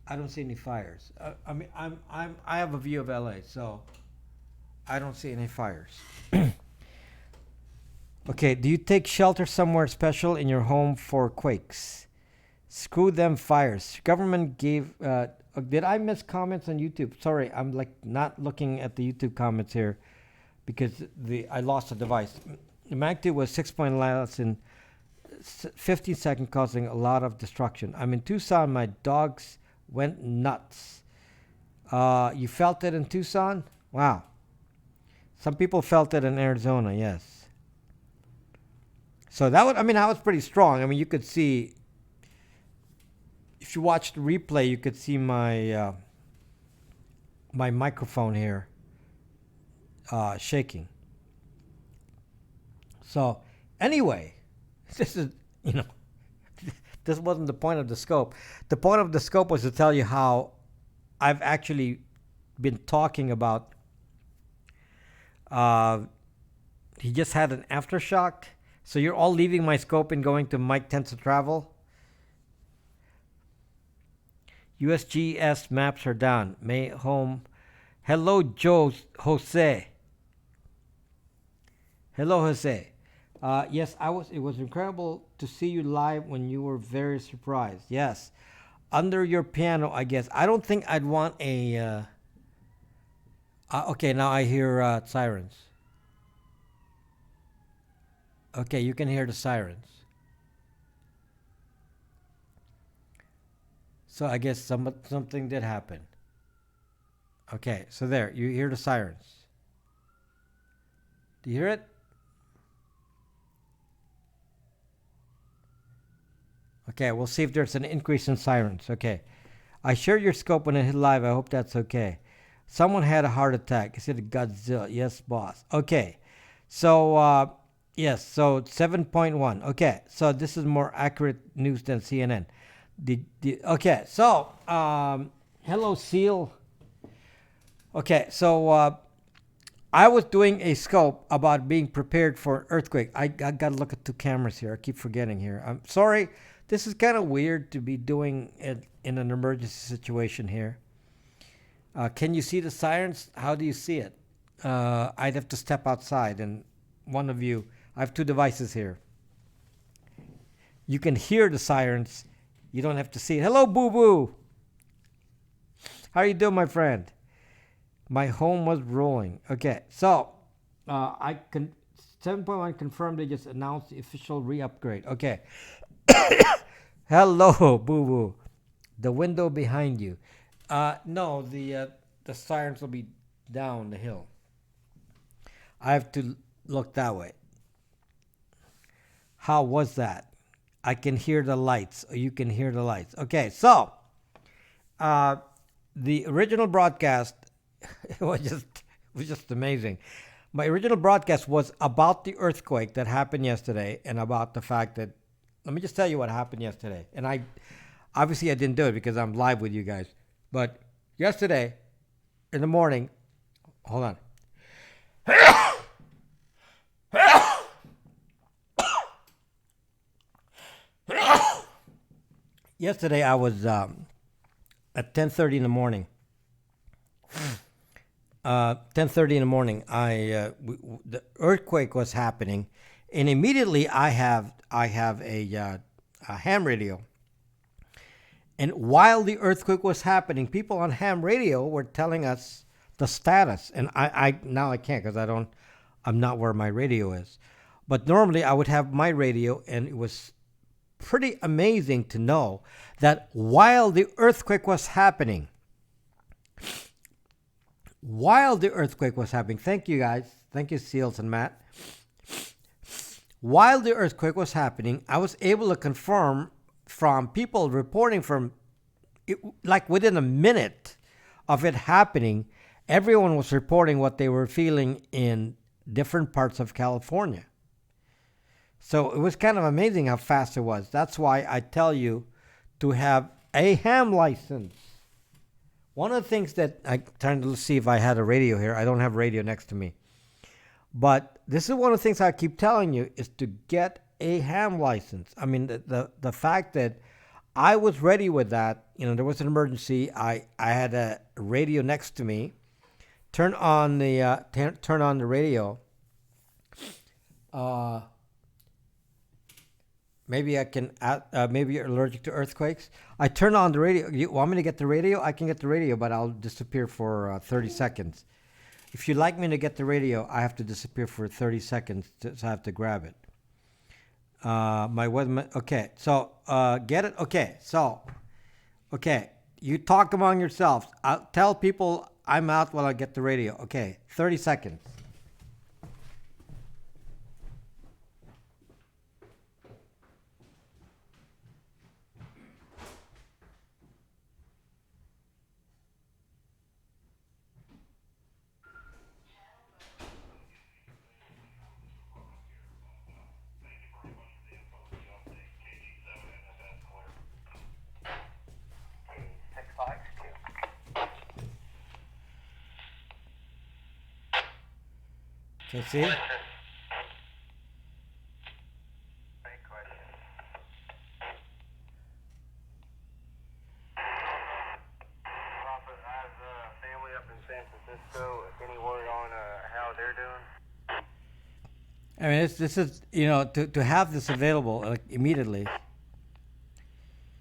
[SPEAKER 1] I don't see any fires. I mean, I have a view of LA, so I don't see any fires. Okay, do you take shelter somewhere special in your home for quakes? Screw them fires. Government gave. Did I miss comments on YouTube? Sorry, I'm like not looking at the YouTube comments here because I lost the device. The magnitude was 6 point less in 15 seconds, causing a lot of destruction. I'm in Tucson. My dogs went nuts. You felt it in Tucson? Wow. Some people felt it in Arizona. Yes. So that was pretty strong. I mean, you could see, if you watch the replay, you could see my my microphone here shaking. So anyway, this is, this wasn't the point of the scope. The point of the scope was to tell you how I've actually been talking about. He just had an aftershock. So you're all leaving my scope and going to Mike Tends to Travel. USGS maps are down. May home. Hello, Jose. Hello, Jose. Yes, it was incredible to see you live when you were very surprised. Yes. Under your piano, I guess. I don't think I'd want a... okay, now I hear sirens. Okay, you can hear the sirens. So I guess something did happen. Okay, so there, you hear the sirens. Do you hear it? Okay, we'll see if there's an increase in sirens. Okay. I shared your scope when it hit live. I hope that's okay. Someone had a heart attack. Is it Godzilla? Yes, boss. Okay. So, yes, so 7.1. Okay, so this is more accurate news than CNN. Okay, so, hello, Seal. Okay, so I was doing a scope about being prepared for an earthquake. I got to look at two cameras here. I keep forgetting here. I'm sorry. This is kind of weird to be doing it in an emergency situation here. Can you see the sirens? How do you see it? I'd have to step outside, and one of you, I have two devices here. You can hear the sirens. You don't have to see it. Hello, boo-boo. How are you doing, my friend? My home was rolling. Okay, so 7.1 confirmed they just announced the official re-upgrade. Okay. Hello, boo-boo. The window behind you. No, the sirens will be down the hill. I have to look that way. How was that? I can hear the lights. You can hear the lights. Okay, so the original broadcast it was just amazing. My original broadcast was about the earthquake that happened yesterday and about the fact that, let me just tell you what happened yesterday. And I didn't do it because I'm live with you guys. But yesterday in the morning, hold on. Yesterday I was at 10:30 in the morning. 10:30 in the morning, the earthquake was happening, and immediately I have a ham radio. And while the earthquake was happening, people on ham radio were telling us the status. And I now I can't because I'm not where my radio is. But normally I would have my radio, and it was pretty amazing to know that while the earthquake was happening, thank you guys, thank you Seals and Matt. While the earthquake was happening, I was able to confirm from people reporting from it, like within a minute of it happening, everyone was reporting what they were feeling in different parts of California. So it was kind of amazing how fast it was. That's why I tell you to have a ham license. One of the things that I'm trying to see if I had a radio here. I don't have radio next to me. But this is one of the things I keep telling you is to get a ham license. I mean, the fact that I was ready with that, there was an emergency. I had a radio next to me. Turn on the radio. Maybe I can. Maybe you're allergic to earthquakes. I turn on the radio. You want me to get the radio? I can get the radio, but I'll disappear for 30 seconds. If you'd like me to get the radio, I have to disappear for 30 seconds, so I have to grab it. My weatherman. Okay, so get it. Okay, you talk among yourselves. I'll tell people I'm out while I get the radio. Okay, 30 seconds. Okay, see?
[SPEAKER 2] Great question. Prophet, I have family up in San Francisco. Any word on how they're doing?
[SPEAKER 1] I mean, this is to have this available immediately.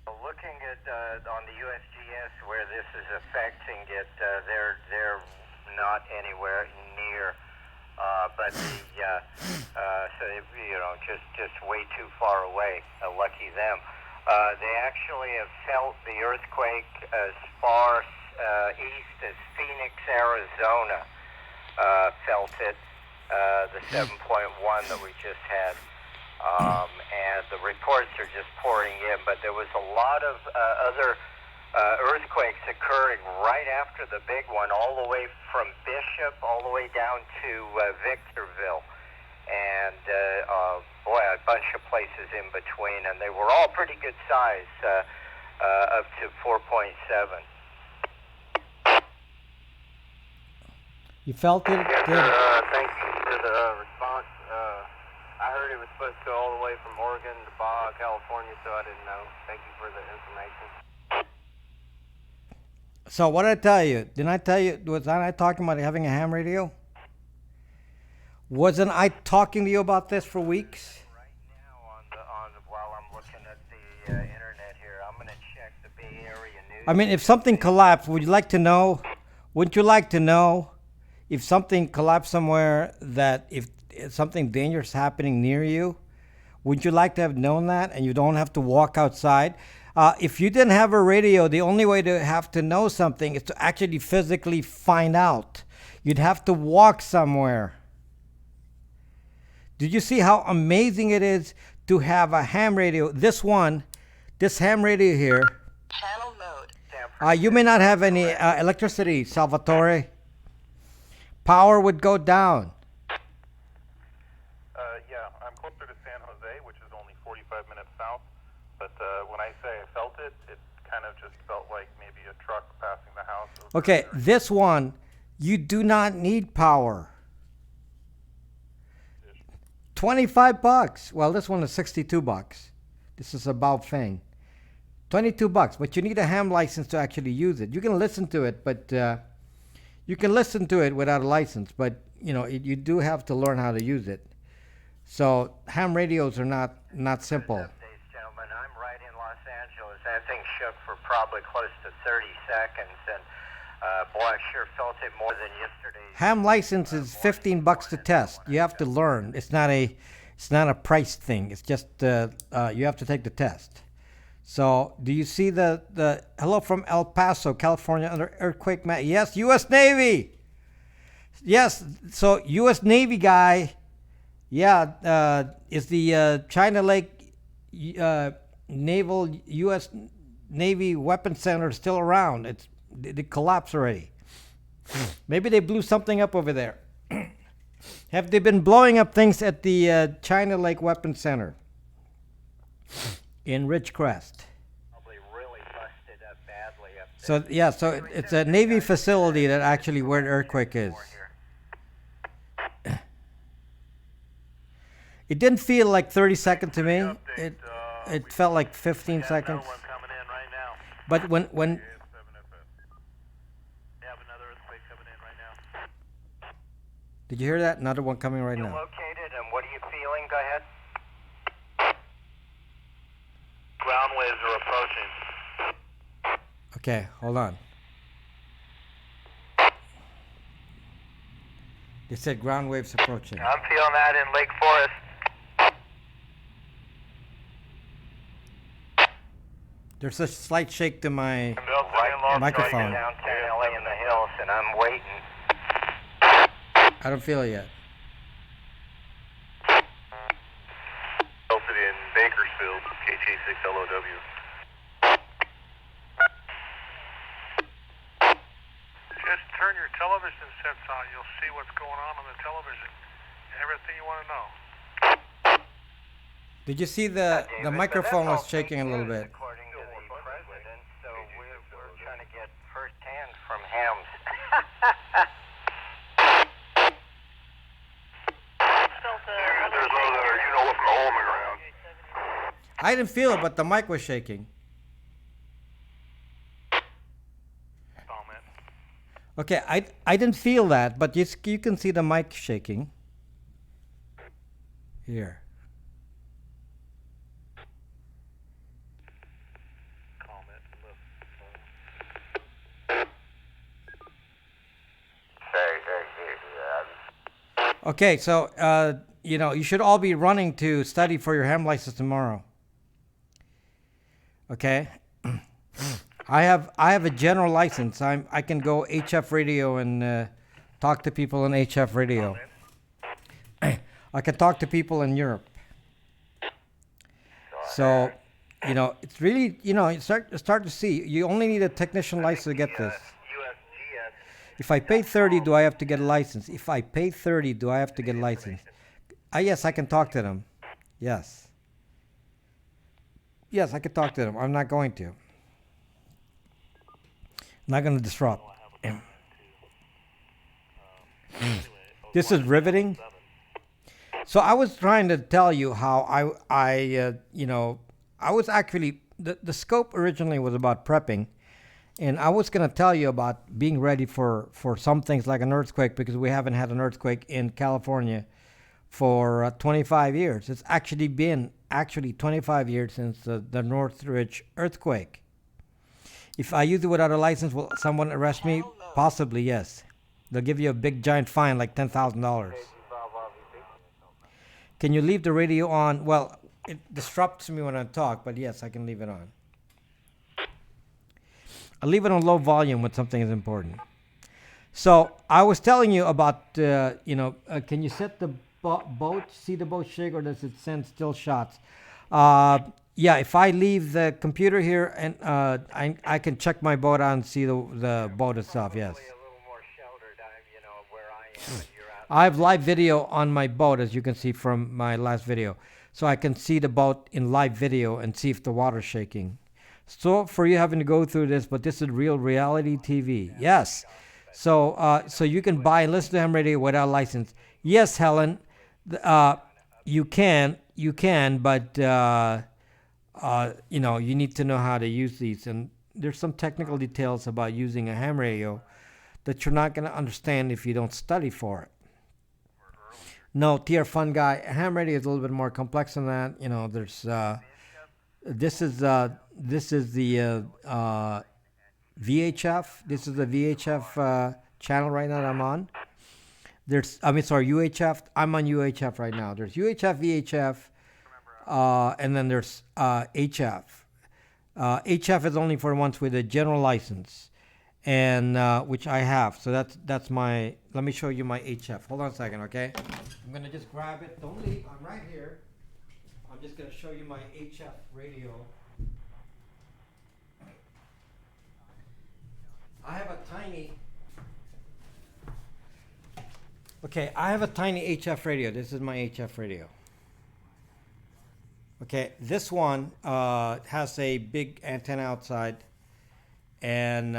[SPEAKER 2] Looking at on the USGS where this is affecting it, they're not anywhere near. But so just way too far away. Lucky them. They actually have felt the earthquake as far east as Phoenix, Arizona. Felt it. The 7.1 that we just had. And the reports are just pouring in, but there was a lot of other earthquakes occurring right after the big one, all the way from Bishop all the way down to Victorville, and a bunch of places in between, and they were all pretty good size, up to 4.7.
[SPEAKER 1] You felt it?
[SPEAKER 2] Yes,
[SPEAKER 1] Good.
[SPEAKER 2] thank you for the response. I heard it was supposed to go all the way from Oregon to Baja, California, so I didn't know. Thank you for the information.
[SPEAKER 1] So what did I tell you? Didn't I tell you? Was I talking about having a ham radio? Wasn't I talking to you about this for weeks?
[SPEAKER 2] Right now, while I'm looking at the internet here, I'm going to check the Bay Area news.
[SPEAKER 1] I mean, if something collapsed, would you like to know? Wouldn't you like to know if something collapsed somewhere, that if something dangerous happening near you? Would you like to have known that, and you don't have to walk outside? If you didn't have a radio, the only way to have to know something is to actually physically find out. You'd have to walk somewhere. Did you see how amazing it is to have a ham radio? This ham radio here.
[SPEAKER 3] Channel mode.
[SPEAKER 1] You may not have any electricity, Salvatore. Power would go down.
[SPEAKER 4] Yeah, I'm closer to San Jose, which is only 45 minutes south. But when I say I felt it, it kind of just felt like maybe a truck passing the house.
[SPEAKER 1] Okay, this one, you do not need power. $25. Well, this one is $62. This is a Baofeng. $22, but you need a ham license to actually use it. You can listen to it, but you can listen to it without a license, but you do have to learn how to use it. So ham radios are not simple.
[SPEAKER 2] Updates, gentlemen. I'm right in Los Angeles. That thing shook for probably close to 30 seconds, and boy, I sure felt it more than yesterday.
[SPEAKER 1] Ham license is $15 to test. You have to learn. It's not a price thing. It's just you have to take the test. So, do you see the hello from El Paso, California, under earthquake? Yes, U.S. Navy. Yes, so U.S. Navy guy. Yeah, is the China Lake Naval U.S. Navy Weapons Center still around? It collapsed already. Maybe they blew something up over there. Have they been blowing up things at the China Lake Weapons Center in Ridgecrest?
[SPEAKER 2] Probably really busted up badly up there.
[SPEAKER 1] So yeah, so it's a Navy facility that actually where the earthquake is. It didn't feel like 30 seconds to me. It felt like 15 seconds.
[SPEAKER 4] One coming in right now.
[SPEAKER 1] But when
[SPEAKER 4] We have another earthquake coming in right now.
[SPEAKER 1] did you hear that? Another one coming right
[SPEAKER 2] You
[SPEAKER 1] now.
[SPEAKER 2] located, and what are you feeling? Go ahead.
[SPEAKER 4] Ground waves are approaching.
[SPEAKER 1] Okay, hold on. They said ground waves approaching.
[SPEAKER 2] I'm feeling that in Lake Forest.
[SPEAKER 1] There's a slight shake to my
[SPEAKER 2] Right
[SPEAKER 1] microphone.
[SPEAKER 2] downtown LA in the hills, and I'm waiting.
[SPEAKER 1] I don't feel it yet.
[SPEAKER 4] City in Bakersfield, KT6LOW. Just turn your television sets on. You'll see what's going on the television. Everything you want to know.
[SPEAKER 1] Did you see the microphone was shaking a little bit?
[SPEAKER 2] According to the president, so we're trying to get firsthand from him.
[SPEAKER 4] There's other, Oklahoma around.
[SPEAKER 1] I didn't feel it, but the mic was shaking.
[SPEAKER 4] Comment.
[SPEAKER 1] Okay, I didn't feel that, but you can see the mic shaking. Here.
[SPEAKER 4] Comment.
[SPEAKER 1] Okay, so you should all be running to study for your ham license tomorrow. Okay, I have a general license. I can go HF radio and talk to people in HF radio. I can talk to people in Europe. So, it's really you start to see. You only need a technician license to get this. If I pay 30, do I have to get a license? If I pay 30, do I have to get a license? Yes, I can talk to them. Yes. Yes, I can talk to them. I'm not going to. I'm not going to disrupt. This is riveting. So I was trying to tell you how I was actually, the scope originally was about prepping. And I was going to tell you about being ready for some things like an earthquake, because we haven't had an earthquake in California for 25 years. It's actually been 25 years since the Northridge earthquake. If I use it without a license, will someone arrest me? Possibly, yes. They'll give you a big giant fine, like $10,000. Can you leave the radio on? Well, it disrupts me when I talk, but yes, I can leave it on. I'll leave it on low volume when something is important. So I was telling you about, can you set the boat, see the boat shake, or does it send still shots? Yeah, if I leave the computer here and I can check my boat out and see the boat itself, yes.
[SPEAKER 2] A little more sheltered, where I am, and you're out.
[SPEAKER 1] I have live video on my boat, as you can see from my last video. So I can see the boat in live video and see if the water's shaking. So for you having to go through this, but this is real reality TV. Yes. So you can buy and listen to ham radio without a license. Yes, Helen, you can, but you need to know how to use these. And there's some technical details about using a ham radio that you're not going to understand if you don't study for it. No, TR Fun Guy, ham radio is a little bit more complex than that. There's this is the VHF. This is the VHF channel right now that I'm on. UHF. I'm on UHF right now. There's UHF, VHF, and then there's HF. HF is only for ones with a general license, and which I have. So that's my. Let me show you my HF. Hold on a second, okay? I'm gonna just grab it. Don't leave. I'm right here. I'm just gonna show you my HF radio. I have a tiny. Okay, I have a tiny HF radio. This is my HF radio. Okay, this one has a big antenna outside, and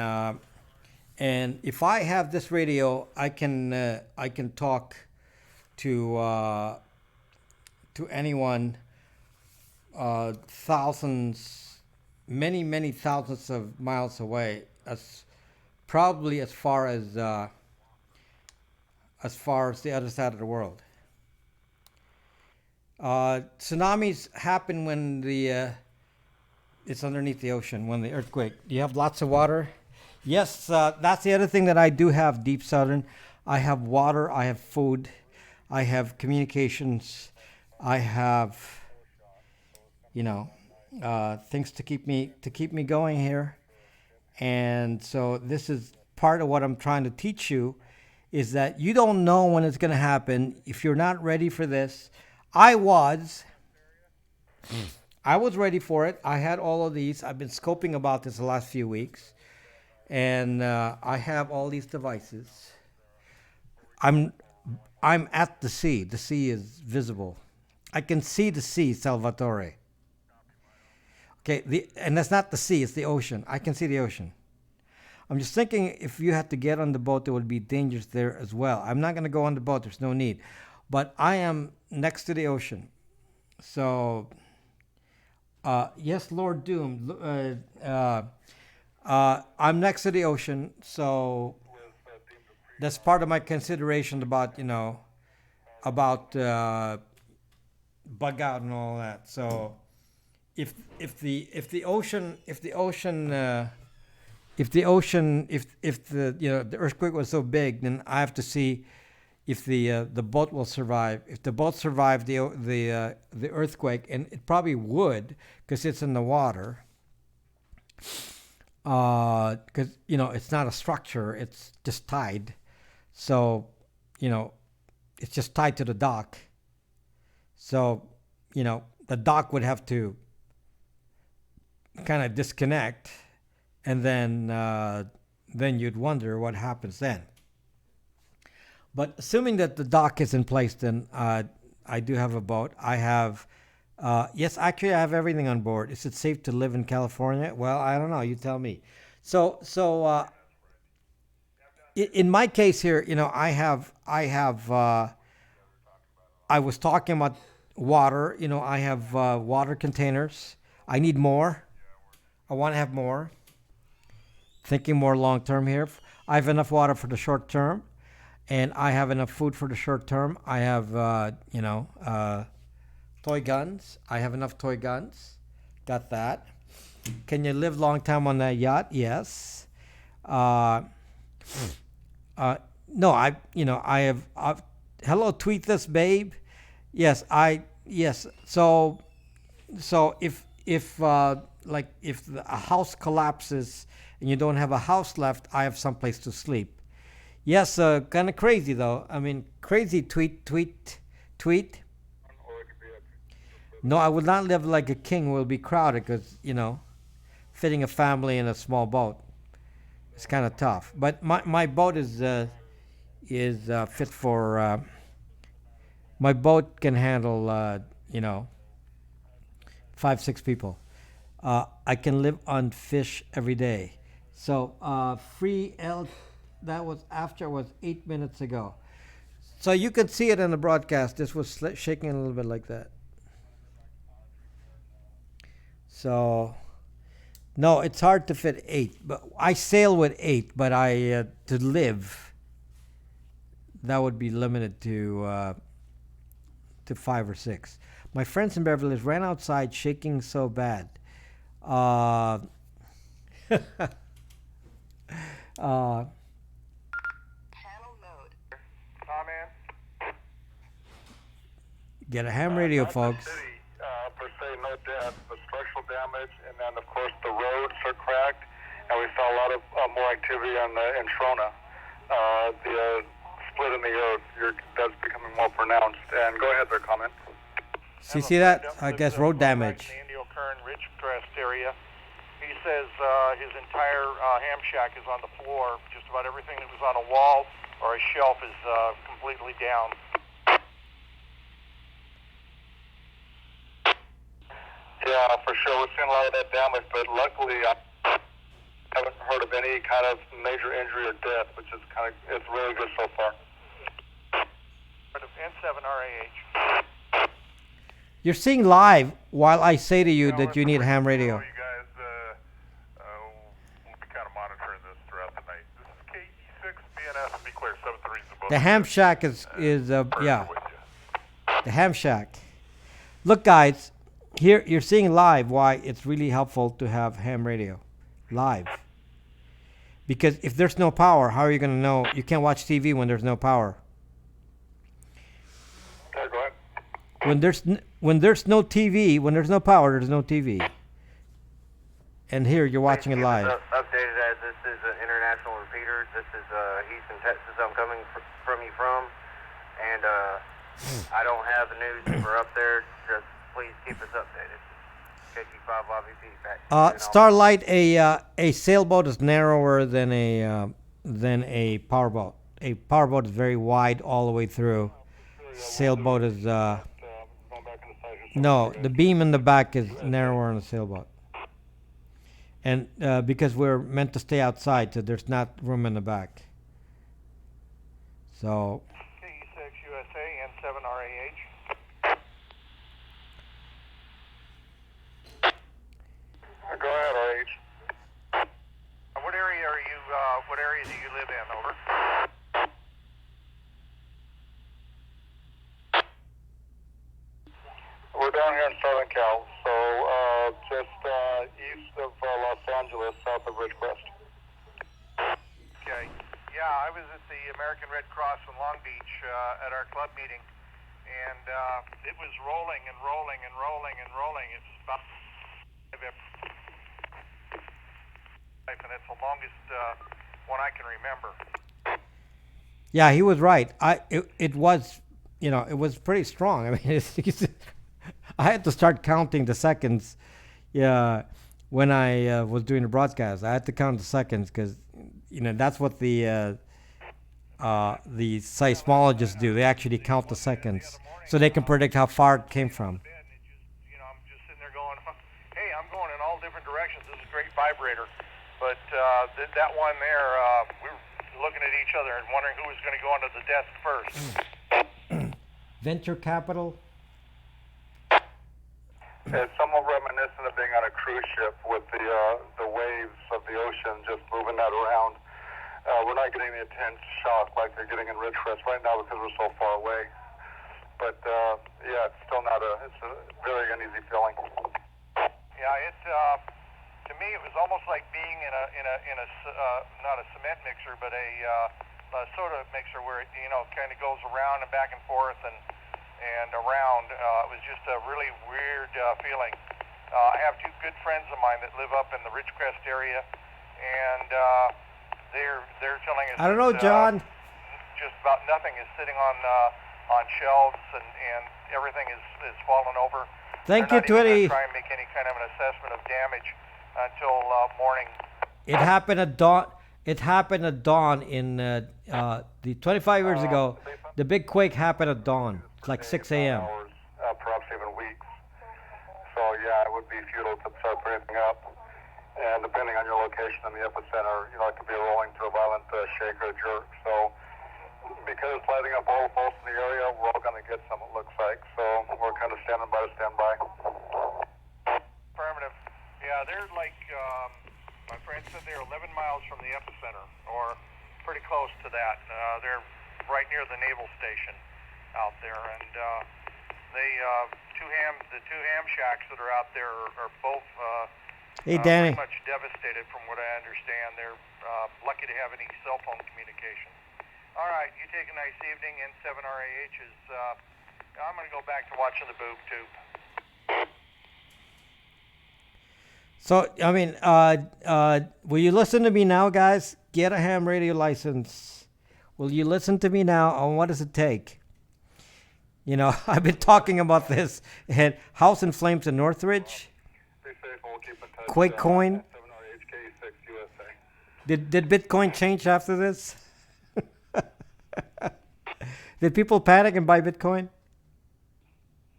[SPEAKER 1] if I have this radio, I can talk to to anyone thousands, many thousands of miles away, as probably as far as the other side of the world. Tsunamis happen when it's underneath the ocean, when the earthquake. Do you have lots of water? Yes, that's the other thing that I do have, Deep Southern. I have water, I have food, I have communications, I have, things to keep me going here. And so this is part of what I'm trying to teach you, is that you don't know when it's going to happen. If you're not ready for this, I was ready for it. I had all of these. I've been scoping about this the last few weeks, and I have all these devices. I'm at the sea. The sea is visible. I can see the sea, Salvatore. Okay, and that's not the sea, it's the ocean. I can see the ocean. I'm just thinking if you had to get on the boat, there would be dangers there as well. I'm not going to go on the boat, there's no need. But I am next to the ocean. So, yes, Lord Doom. I'm next to the ocean, so that's part of my consideration about, bug out and all that. So, if the earthquake was so big, then I have to see if the boat will survive. If the boat survived the earthquake, and it probably would because it's in the water. Because it's not a structure; it's just tied. So, it's just tied to the dock. So, the dock would have to kind of disconnect, and then you'd wonder what happens then. But assuming that the dock is in place, then I do have a boat. I have, yes, actually I have everything on board. Is it safe to live in California? Well, I don't know. You tell me. So in my case here, I was talking about water. I have water containers. I need more. I want to have more. Thinking more long term here. I have enough water for the short term, and I have enough food for the short term. I have, toy guns. I have enough toy guns. Got that. Can you live long time on that yacht? Yes. No, I have. Hello, tweet this, babe. Yes, yes. So if a house collapses and you don't have a house left, I have someplace to sleep. Yes, kind of crazy though. I mean, crazy tweet. No, I would not live like a king. Will be crowded because fitting a family in a small boat, it's kind of tough. But my boat is fit for. My boat can handle 5-6 people. I can live on fish every day. So that was after 8 minutes ago. So you could see it in the broadcast. This was shaking a little bit like that. So, no, it's hard to fit 8. But I sail with 8. But to live, that would be limited to 5 or 6. My friends in Beverly Hills ran outside shaking so bad.
[SPEAKER 3] Channel mode.
[SPEAKER 1] Get a ham radio, folks.
[SPEAKER 4] Per se, no death, but structural damage, and then of course the roads are cracked, and we saw a lot of more activity in Trona. The split in the road, that's becoming more pronounced. And go ahead, their comment.
[SPEAKER 1] So you see that? I guess road damage.
[SPEAKER 5] In the O'Kern Ridge Crest area. He says his entire ham shack is on the floor. Just about everything that was on a wall or a shelf is completely down.
[SPEAKER 4] Yeah, for sure. We've seen a lot of that damage, but luckily I haven't heard of any kind of major injury or death, which is it's really good so far.
[SPEAKER 5] N7RAH.
[SPEAKER 1] You're seeing live while I say to you
[SPEAKER 6] Now,
[SPEAKER 1] that you need ham radio.
[SPEAKER 6] You guys will be kind of monitoring this throughout the night. This is KE6 BNS. Be clear, 73 is above.
[SPEAKER 1] The ham shack is yeah.
[SPEAKER 6] With you.
[SPEAKER 1] The ham shack. Look, guys, here you're seeing live why it's really helpful to have ham radio live. Because if there's no power, how are you going to know? You can't watch TV when there's no power.
[SPEAKER 4] Okay, go ahead.
[SPEAKER 1] When there's no TV, when there's no power, there's no TV. And here you're watching it live.
[SPEAKER 2] Updated as this is an international repeater. This is Houston, Texas. I'm coming from you from, and I don't have the news for up there. Just please keep us updated. KG5 YVP back.
[SPEAKER 1] Starlight, a sailboat is narrower than a powerboat. A powerboat is very wide all the way through. Sailboat is no. The beam in the back is narrower on a sailboat. And because we're meant to stay outside, so there's not room in the back. So.
[SPEAKER 5] KE6 USA and 7RAH.
[SPEAKER 4] Go ahead, RH.
[SPEAKER 5] What area are you? What area do you live in? Over.
[SPEAKER 4] We're down here in Southern Cal, so just east of Los Angeles, south of Ridgecrest.
[SPEAKER 5] Okay. Yeah, I was at the American Red Cross in Long Beach at our club meeting, and it was rolling and rolling and rolling and rolling. It's about and it's the longest one I can remember.
[SPEAKER 1] Yeah, he was right. It was, it was pretty strong. I mean, I had to start counting the seconds. Yeah, when I was doing the broadcast, I had to count the seconds because, that's what the seismologists do. They actually count the seconds so they can predict how far it came from.
[SPEAKER 5] I'm just sitting there going, hey, I'm going in all different directions. This is a great vibrator. But that one there, we were looking at each other and wondering who was going to go onto the desk first.
[SPEAKER 1] Venture capital?
[SPEAKER 4] It's somewhat reminiscent of being on a cruise ship with the waves of the ocean just moving that around. We're not getting the intense shock like they're getting in Ridgecrest right now because we're so far away. But yeah, it's still not it's a very uneasy feeling.
[SPEAKER 5] Yeah, to me, it was almost like being in a not a cement mixer, but a soda mixer where it kind of goes around and back and forth and around. It was just a really weird feeling. I have two good friends of mine that live up in the Ridgecrest area, and they're telling us.
[SPEAKER 1] I don't know, John.
[SPEAKER 5] Just about nothing is sitting on shelves, and everything is falling over.
[SPEAKER 1] Thank you, Twitty.
[SPEAKER 5] Try and make any kind of an assessment of damage until morning.
[SPEAKER 1] It happened at dawn. It happened at dawn in the 25 years ago. The big quake happened at dawn. It's like 6 a.m.
[SPEAKER 4] Hours, perhaps even weeks. So yeah, it would be futile to start anything up. And depending on your location in the epicenter, it could be rolling to a violent shake or jerk. So because it's lighting up all most in the area, we're all going to get some, it looks like. So we're kind of standing by to stand by.
[SPEAKER 5] Affirmative. Yeah, they're like, my friend said they're 11 miles from the epicenter, or pretty close to that. They're right near the naval station out there, and the two ham shacks that are out there are both
[SPEAKER 1] Hey, Danny.
[SPEAKER 5] pretty much devastated from what I understand. They're lucky to have any cell phone communication. All right, you take a nice evening. N7RAH is, I'm going to go back to watching the boob tube.
[SPEAKER 1] So, I mean, will you listen to me now, guys? Get a ham radio license. Will you listen to me now on what does it take? I've been talking about this. Had House in Flames in Northridge. Quake coin. Did Bitcoin change after this? Did people panic and buy Bitcoin?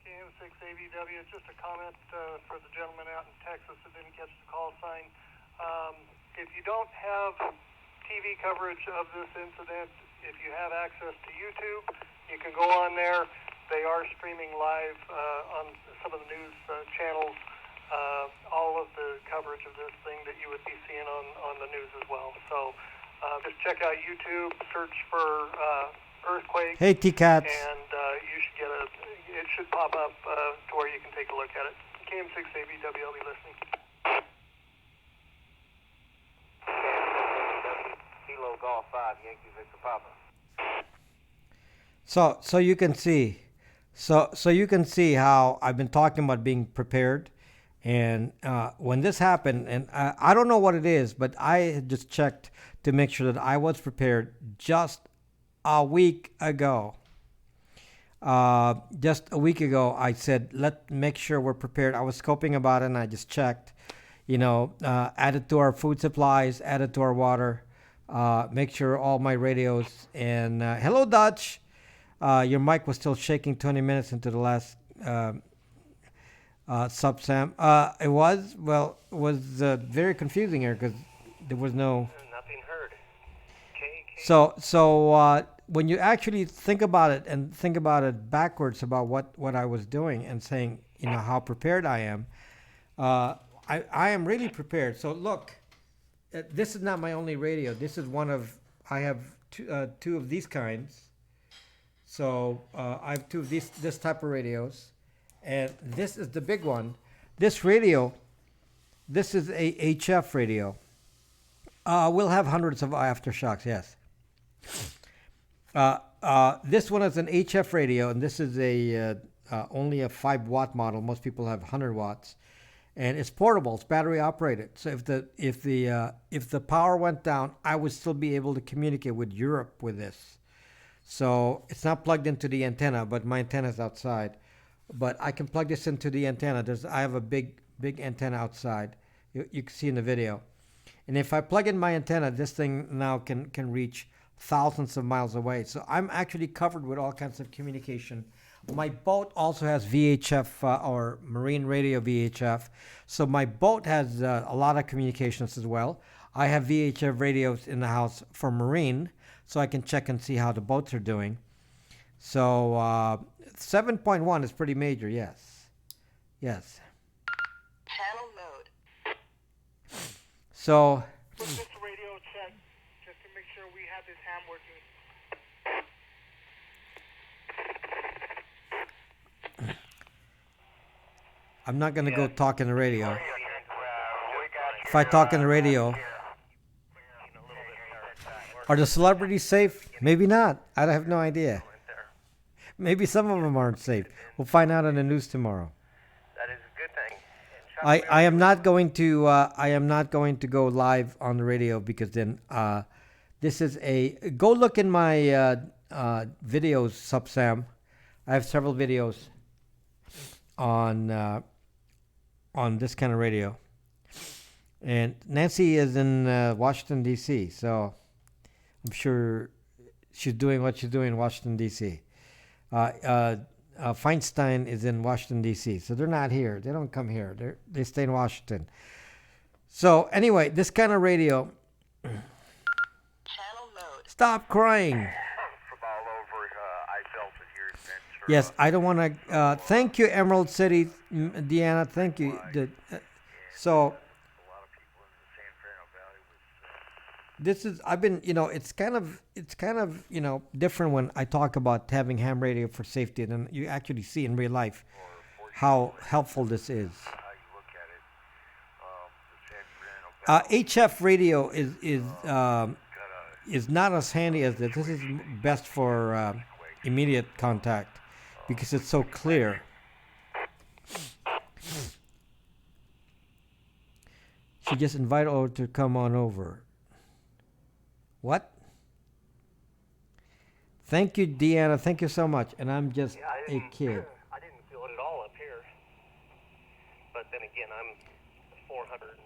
[SPEAKER 7] KM6AVW, it's just a comment for the gentleman out in Texas that didn't catch the call sign. If you don't have TV coverage of this incident, if you have access to YouTube, you can go on there. they are streaming live on some of the news channels. All of the coverage of this thing that you would be seeing on the news as well. So just check out YouTube, search for earthquake.
[SPEAKER 1] Hey, T-Cats.
[SPEAKER 7] And you should get it should pop up to where you can take a look at it. KM6ABW, I'll be listening.
[SPEAKER 2] Kilo Golf 5, Yankee Victor Papa.
[SPEAKER 1] So you can see, so you can see how I've been talking about being prepared, and when this happened, and I don't know what it is, but I had just checked to make sure that I was prepared just a week ago. Just a week ago, I said, let's make sure we're prepared. I was scoping about it, and I just checked, added to our food supplies, added to our water, make sure all my radios, and hello, Dutch. Your mic was still shaking 20 minutes into the last sub, Sam. It was very confusing here because there was no...
[SPEAKER 2] Nothing heard.
[SPEAKER 1] So when you actually think about it and think about it backwards about what I was doing and saying, how prepared I am, I am really prepared. So look, this is not my only radio. This is one of, I have two of these kinds. So I have two of this type of radios, and this is the big one. This radio, this is a HF radio. We'll have hundreds of aftershocks, yes. This one is an HF radio, and this is only a 5-watt model. Most people have 100 watts, and it's portable. It's battery operated. So if the power went down, I would still be able to communicate with Europe with this. So it's not plugged into the antenna, but my antenna is outside. But I can plug this into the antenna. I have a big antenna outside. You can see in the video. And if I plug in my antenna, this thing now can reach thousands of miles away. So I'm actually covered with all kinds of communication. My boat also has VHF or marine radio VHF. So my boat has a lot of communications as well. I have VHF radios in the house for marine, so I can check and see how the boats are doing. So 7.1 is pretty major, yes. Yes.
[SPEAKER 3] Channel mode.
[SPEAKER 1] So...
[SPEAKER 7] Just a radio check, just to make sure we have this ham working.
[SPEAKER 1] I'm not going to go talk in the radio. If I talk in the radio, are the celebrities safe? Maybe not. I have no idea. Maybe some of them aren't safe. We'll find out on the news tomorrow.
[SPEAKER 2] That is a good thing.
[SPEAKER 1] I am not going to go live on the radio because then this is go look in my videos, Sam. I have several videos on this kind of radio. And Nancy is in Washington D.C., so I'm sure she's doing what she's doing in Washington D.C. Feinstein is in Washington, D.C., so they're not here. They don't come here. They stay in Washington. So anyway, this kind of radio...
[SPEAKER 3] Channel mode.
[SPEAKER 1] Stop crying.
[SPEAKER 6] From all over, I felt that your adventure.
[SPEAKER 1] Yes, I don't want to... thank you, Emerald City, Deanna. Thank you. So...
[SPEAKER 6] A lot of people in the San Fernando Valley was...
[SPEAKER 1] This is, I've been, it's kind of, different when I talk about having ham radio for safety, and then you actually see in real life how helpful this is.
[SPEAKER 6] How you look at it, the San Fernando Valley
[SPEAKER 1] HF radio is not as handy as this. This is best for immediate contact because it's so clear. She just invited her to come on over. What? Thank you, Deanna. Thank you so much. And I'm just a kid.
[SPEAKER 7] I didn't feel it at all up here. But then again, I'm 500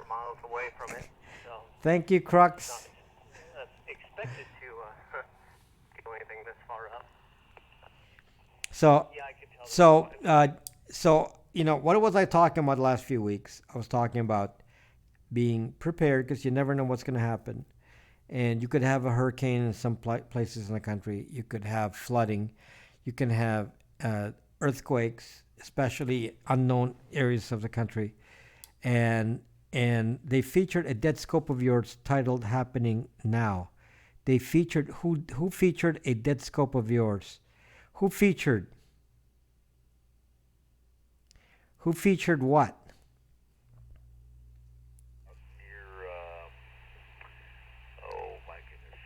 [SPEAKER 7] miles away from it. So
[SPEAKER 1] Thank you, Crux.
[SPEAKER 7] not expected to do anything this far up.
[SPEAKER 1] So,
[SPEAKER 7] Yeah, I could tell.
[SPEAKER 1] what was I talking about the last few weeks? I was talking about being prepared because you never know what's going to happen. and you could have a hurricane in some places in the country. You could have flooding. You can have earthquakes, especially unknown areas of the country. And they featured a dead scope of yours titled "Happening Now." They featured who featured a dead scope of yours? Who featured? Who featured what?
[SPEAKER 6] Near, oh my goodness,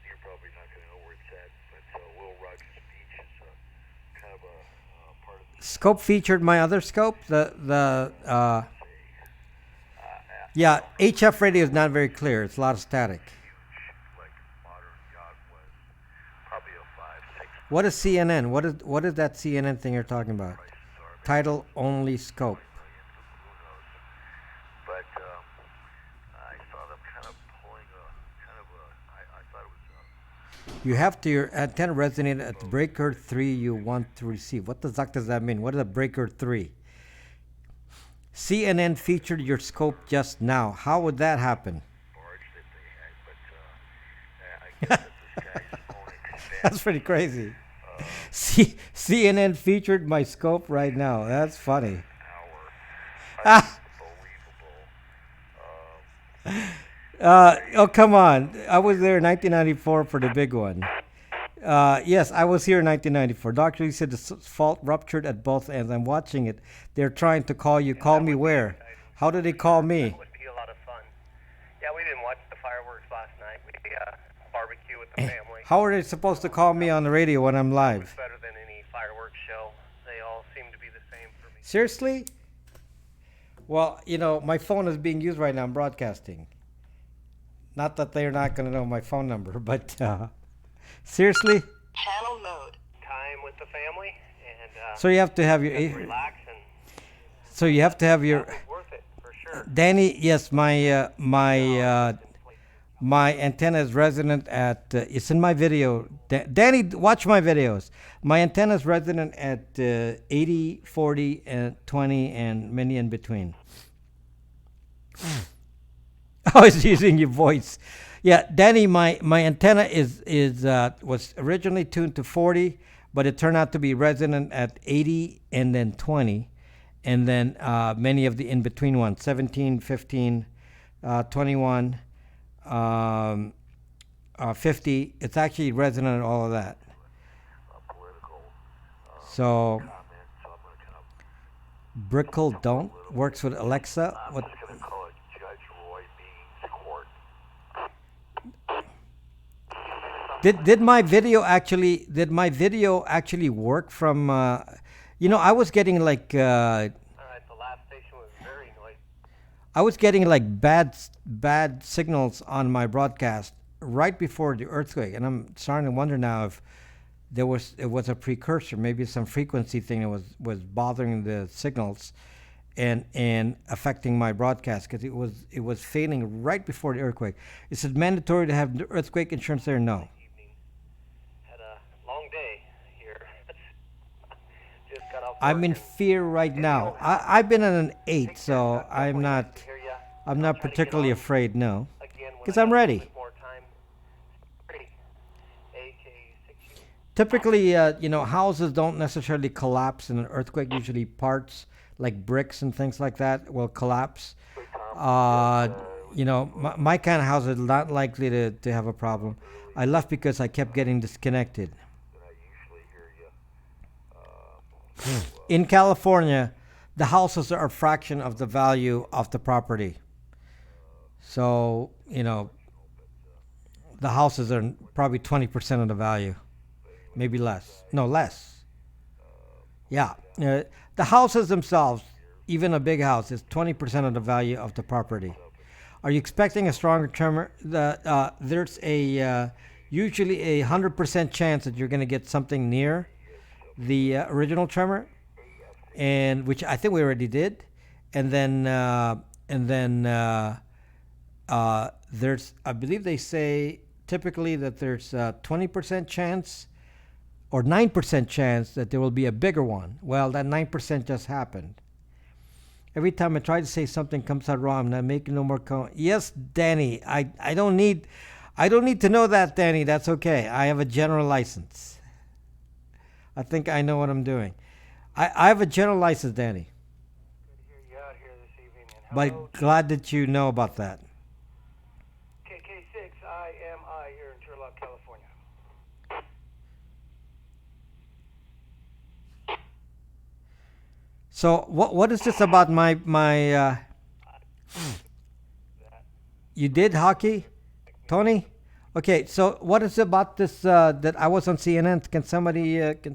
[SPEAKER 6] you're probably not going to know where it's at, but Will Rogers Beach is kind of a part of the
[SPEAKER 1] Scope featured my other scope. Yeah, HF radio is not very clear. It's a lot of static.
[SPEAKER 6] like modern yacht was probably a 5, 6
[SPEAKER 1] What is CNN? What is that CNN thing you're talking about?
[SPEAKER 6] prices are.
[SPEAKER 1] Title only scope.
[SPEAKER 6] But I saw them kind of pulling I thought it was
[SPEAKER 1] You have to your antenna resonate at the breaker 3 you want to receive. What the fuck does that mean? What is a breaker 3? CNN featured your scope just now. How would that happen?
[SPEAKER 6] barge that they had, but I guess that this guy's phone extends
[SPEAKER 1] That's pretty crazy. CNN featured my scope right now. That's funny.
[SPEAKER 6] an hour.
[SPEAKER 1] Ah.
[SPEAKER 6] Unbelievable.
[SPEAKER 1] Oh, come on. I was there in 1994 for the big one. Yes, I was here in 1994. Dr. Lee said the fault ruptured at both ends. I'm watching it. They're trying to call you. Call me where? How did they call me?
[SPEAKER 8] That would be a lot of fun. Yeah, we didn't watch the fireworks last night. We barbecue with the family.
[SPEAKER 1] How are they supposed to call me on the radio when I'm
[SPEAKER 8] It was
[SPEAKER 1] live?
[SPEAKER 8] better than any fireworks show. They all seem to be the same for me.
[SPEAKER 1] Seriously? Well, my phone is being used right now. I'm broadcasting. Not that they're not going to know my phone number, but seriously?
[SPEAKER 3] Channel mode.
[SPEAKER 8] Time with the family and
[SPEAKER 1] So you have to have your.
[SPEAKER 8] relax, and
[SPEAKER 1] So you have to have your.
[SPEAKER 8] it was worth it for sure.
[SPEAKER 1] Danny, yes, my antenna is resonant at. It's in my video. Danny, watch my videos. My antenna is resonant at 80, 40, and 20, and many in between. I was using your voice. Yeah, Danny, my antenna was originally tuned to 40, but it turned out to be resonant at 80 and then 20, and then many of the in between ones, 17, 15, 21, 50. It's actually resonant at all of that.
[SPEAKER 6] Political
[SPEAKER 1] So
[SPEAKER 6] comment, so I'm going to kind of,
[SPEAKER 1] Brickle don't works with Alexa.
[SPEAKER 6] I'm
[SPEAKER 1] What?
[SPEAKER 6] just going to call it Judge Roy Bean's Court.
[SPEAKER 1] Did my video actually work from? I was getting like
[SPEAKER 8] All right, the last station was very noisy.
[SPEAKER 1] I was getting like bad signals on my broadcast right before the earthquake, and I'm starting to wonder now if it was a precursor, maybe some frequency thing that was bothering the signals and affecting my broadcast, because it was failing right before the earthquake. Is it mandatory to have the earthquake insurance there? No.
[SPEAKER 8] Evening. Had a long day here. Just got off
[SPEAKER 1] I'm
[SPEAKER 8] work
[SPEAKER 1] in
[SPEAKER 8] and
[SPEAKER 1] fear right now. I've been at an 8, so I'm not
[SPEAKER 8] hear ya.
[SPEAKER 1] I'm not particularly afraid. No,
[SPEAKER 8] Again, when
[SPEAKER 1] 'cause
[SPEAKER 8] I
[SPEAKER 1] I'm
[SPEAKER 8] have a
[SPEAKER 1] ready.
[SPEAKER 8] little bit more time. Ready. AK-6U.
[SPEAKER 1] Typically, houses don't necessarily collapse in an earthquake. Usually, parts like bricks and things like that will collapse. My kind of house is not likely to have a problem. I left because I kept getting disconnected. In California, the houses are a fraction of the value of the property. So, the houses are probably 20% of the value, maybe less. No, less. Yeah. The houses themselves, even a big house, is 20% of the value of the property. Are you expecting a stronger tremor? There's usually a 100% chance that you're going to get something near the original tremor, and which I think we already did, and then there's, I believe they say typically that there's a 20% chance or 9% chance that there will be a bigger one. Well, that 9% just happened. Every time I try to say something comes out wrong. I'm not making no more Yes, Danny. I don't need to know that, Danny. That's okay. I have a general license. I think I know what I'm doing. I have a general license, Danny.
[SPEAKER 9] Good to hear you out here this evening. And
[SPEAKER 1] But glad that you know about that.
[SPEAKER 9] KK6 IMI here in Turlock, California.
[SPEAKER 1] So what is this about my you did hockey, Tony? Okay, so what is it about this that I was on CNN? Can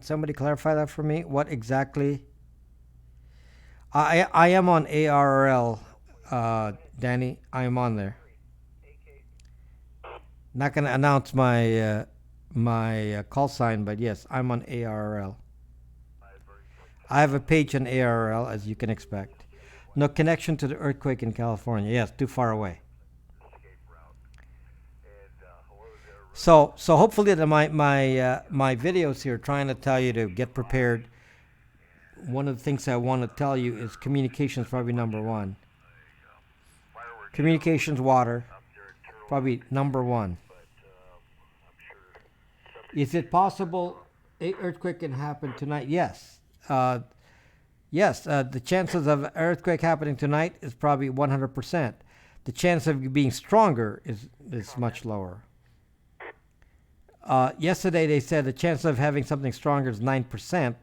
[SPEAKER 1] somebody clarify that for me? What exactly? I am on ARRL, Danny. I am on there. Not gonna announce my my call sign, but yes, I'm on ARRL. I have a page on ARRL, as you can expect. No connection to the earthquake in California. Yes, too far away. So hopefully my videos here trying to tell you to get prepared. One of the things I want to tell you is communications probably number one. Communications, water, probably number one. Is it possible an earthquake can happen tonight? Yes. Yes, the chances of earthquake happening tonight is probably 100%. The chance of being stronger is much lower. Yesterday they said the chance of having something stronger is 9%.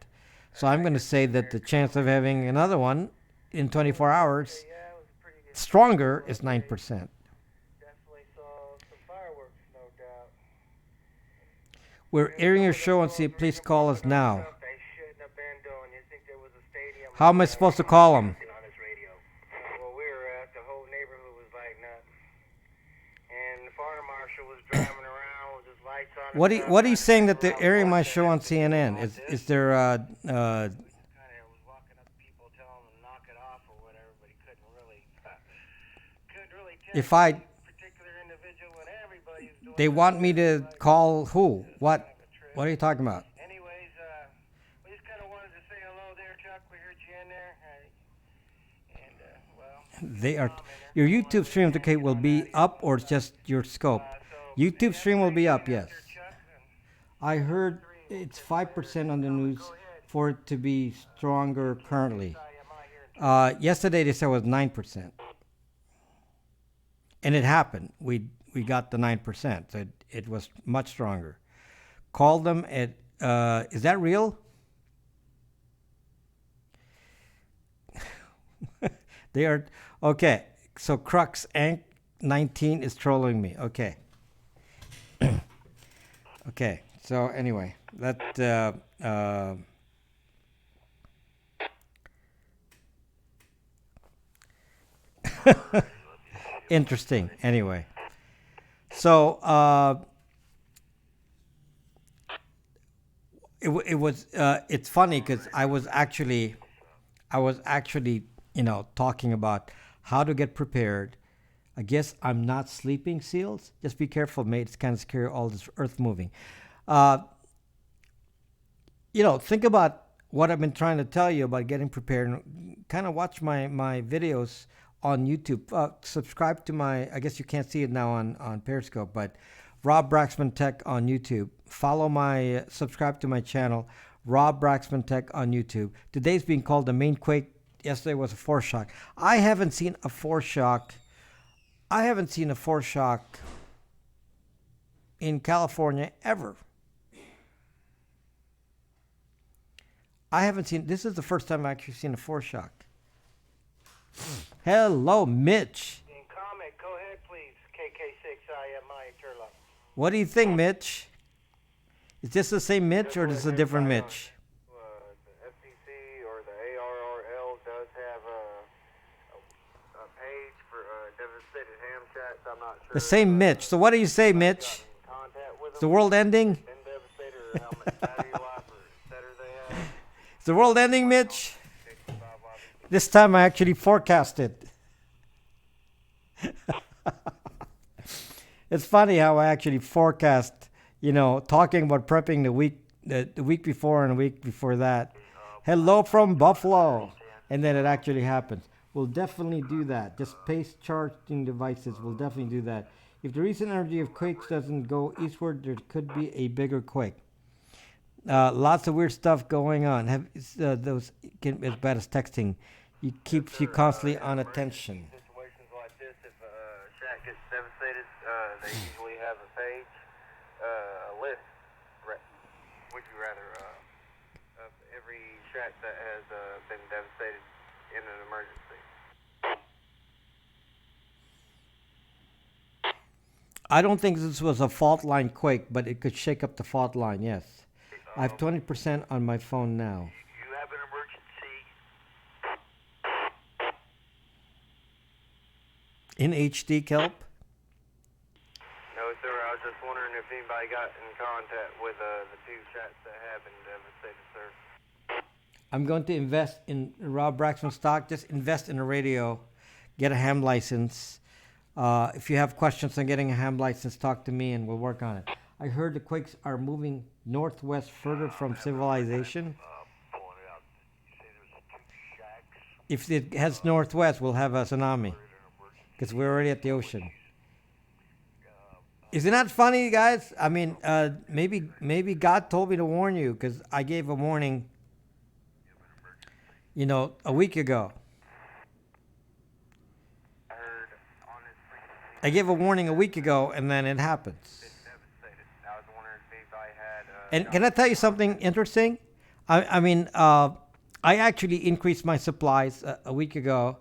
[SPEAKER 1] So I'm going to say that the chance of having another one in 24 hours stronger is 9%.
[SPEAKER 9] Definitely saw some fireworks, no doubt.
[SPEAKER 1] We're airing your show and see. Please call us now.
[SPEAKER 9] They shouldn't have been doing. You think there was a stadium?
[SPEAKER 1] How am I supposed to call them?
[SPEAKER 9] Well, we were at the whole neighborhood was lighting up, and the fire marshal was driving around with his lights on.
[SPEAKER 1] What are you saying that they're airing my show on CNN? Is there
[SPEAKER 9] kind of was walking up to people telling them to knock it off or whatever, but he couldn't really tell
[SPEAKER 1] if I
[SPEAKER 9] particular individual when everybody's doing.
[SPEAKER 1] they want me to call who? What are you talking about?
[SPEAKER 9] Anyways, we just kind of wanted to say hello there, Chuck. We heard you in there, and well.
[SPEAKER 1] They are your YouTube stream, okay, will be up or it's just your scope? YouTube stream will be up, yes. I heard it's 5% on the news for it to be stronger currently. Yesterday they said it was 9%. And it happened. We got the 9%. So it was much stronger. Call them at is that real? They are okay. So Crux Ank 19 is trolling me. Okay. Okay. So anyway, that interesting. Anyway, so it was it's funny because I was actually talking about how to get prepared. I guess I'm not sleeping, SEALs. Just be careful, mate. It's kind of scary, all this earth moving. Think about what I've been trying to tell you about getting prepared. Kind of watch my videos on YouTube. Subscribe to my, I guess you can't see it now on Periscope, but Rob Braxman Tech on YouTube. Subscribe to my channel, Rob Braxman Tech on YouTube. Today's being called the main quake. Yesterday was a foreshock. I haven't seen a foreshock in California ever. This is the first time I've actually seen a foreshock. Hello, Mitch.
[SPEAKER 9] In comment, go ahead, please. KK6IMI Turlock.
[SPEAKER 1] What do you think, Mitch? Is this the same Mitch or is this a different Mitch?
[SPEAKER 9] The FCC or the ARRL does have a page for devastated ham chats. I'm not sure.
[SPEAKER 1] The same Mitch. So what do you say, Mitch? Is the world ending?
[SPEAKER 9] Been devastated or how much battery life or etc. they have.
[SPEAKER 1] Is the world ending, Mitch? This time I actually forecasted. It's funny how I actually forecast, talking about prepping the week before and the week before that. Hello from Buffalo. And then it actually happens. will definitely do that. Just pace charging devices will definitely do that. If the recent energy of quakes doesn't go eastward, there could be a bigger quake. Lots of weird stuff going on. Those can as bad as texting. It keeps you constantly on attention.
[SPEAKER 9] Situations like this, if a shack gets devastated, they usually have a page, a list. Would you rather of every shack that has been devastated in an emergency?
[SPEAKER 1] I don't think this was a fault line quake, but it could shake up the fault line, yes. I have 20% on my phone now.
[SPEAKER 6] You have an emergency.
[SPEAKER 1] In HD, Kelp?
[SPEAKER 9] No, sir. I was just wondering if anybody got in contact with the two shacks that have been devastated, sir.
[SPEAKER 1] I'm going to invest in Rob Braxton stock. Just invest in a radio. Get a ham license. If you have questions on getting a ham license, talk to me and we'll work on it. I heard the quakes are moving northwest further from civilization. If it heads northwest, we'll have a tsunami because we're already at the ocean. Isn't that funny, guys? I mean, maybe God told me to warn you because I gave a warning, a week ago. I gave a warning a week ago, and then it happens. And can I tell you something interesting? I actually increased my supplies a week ago.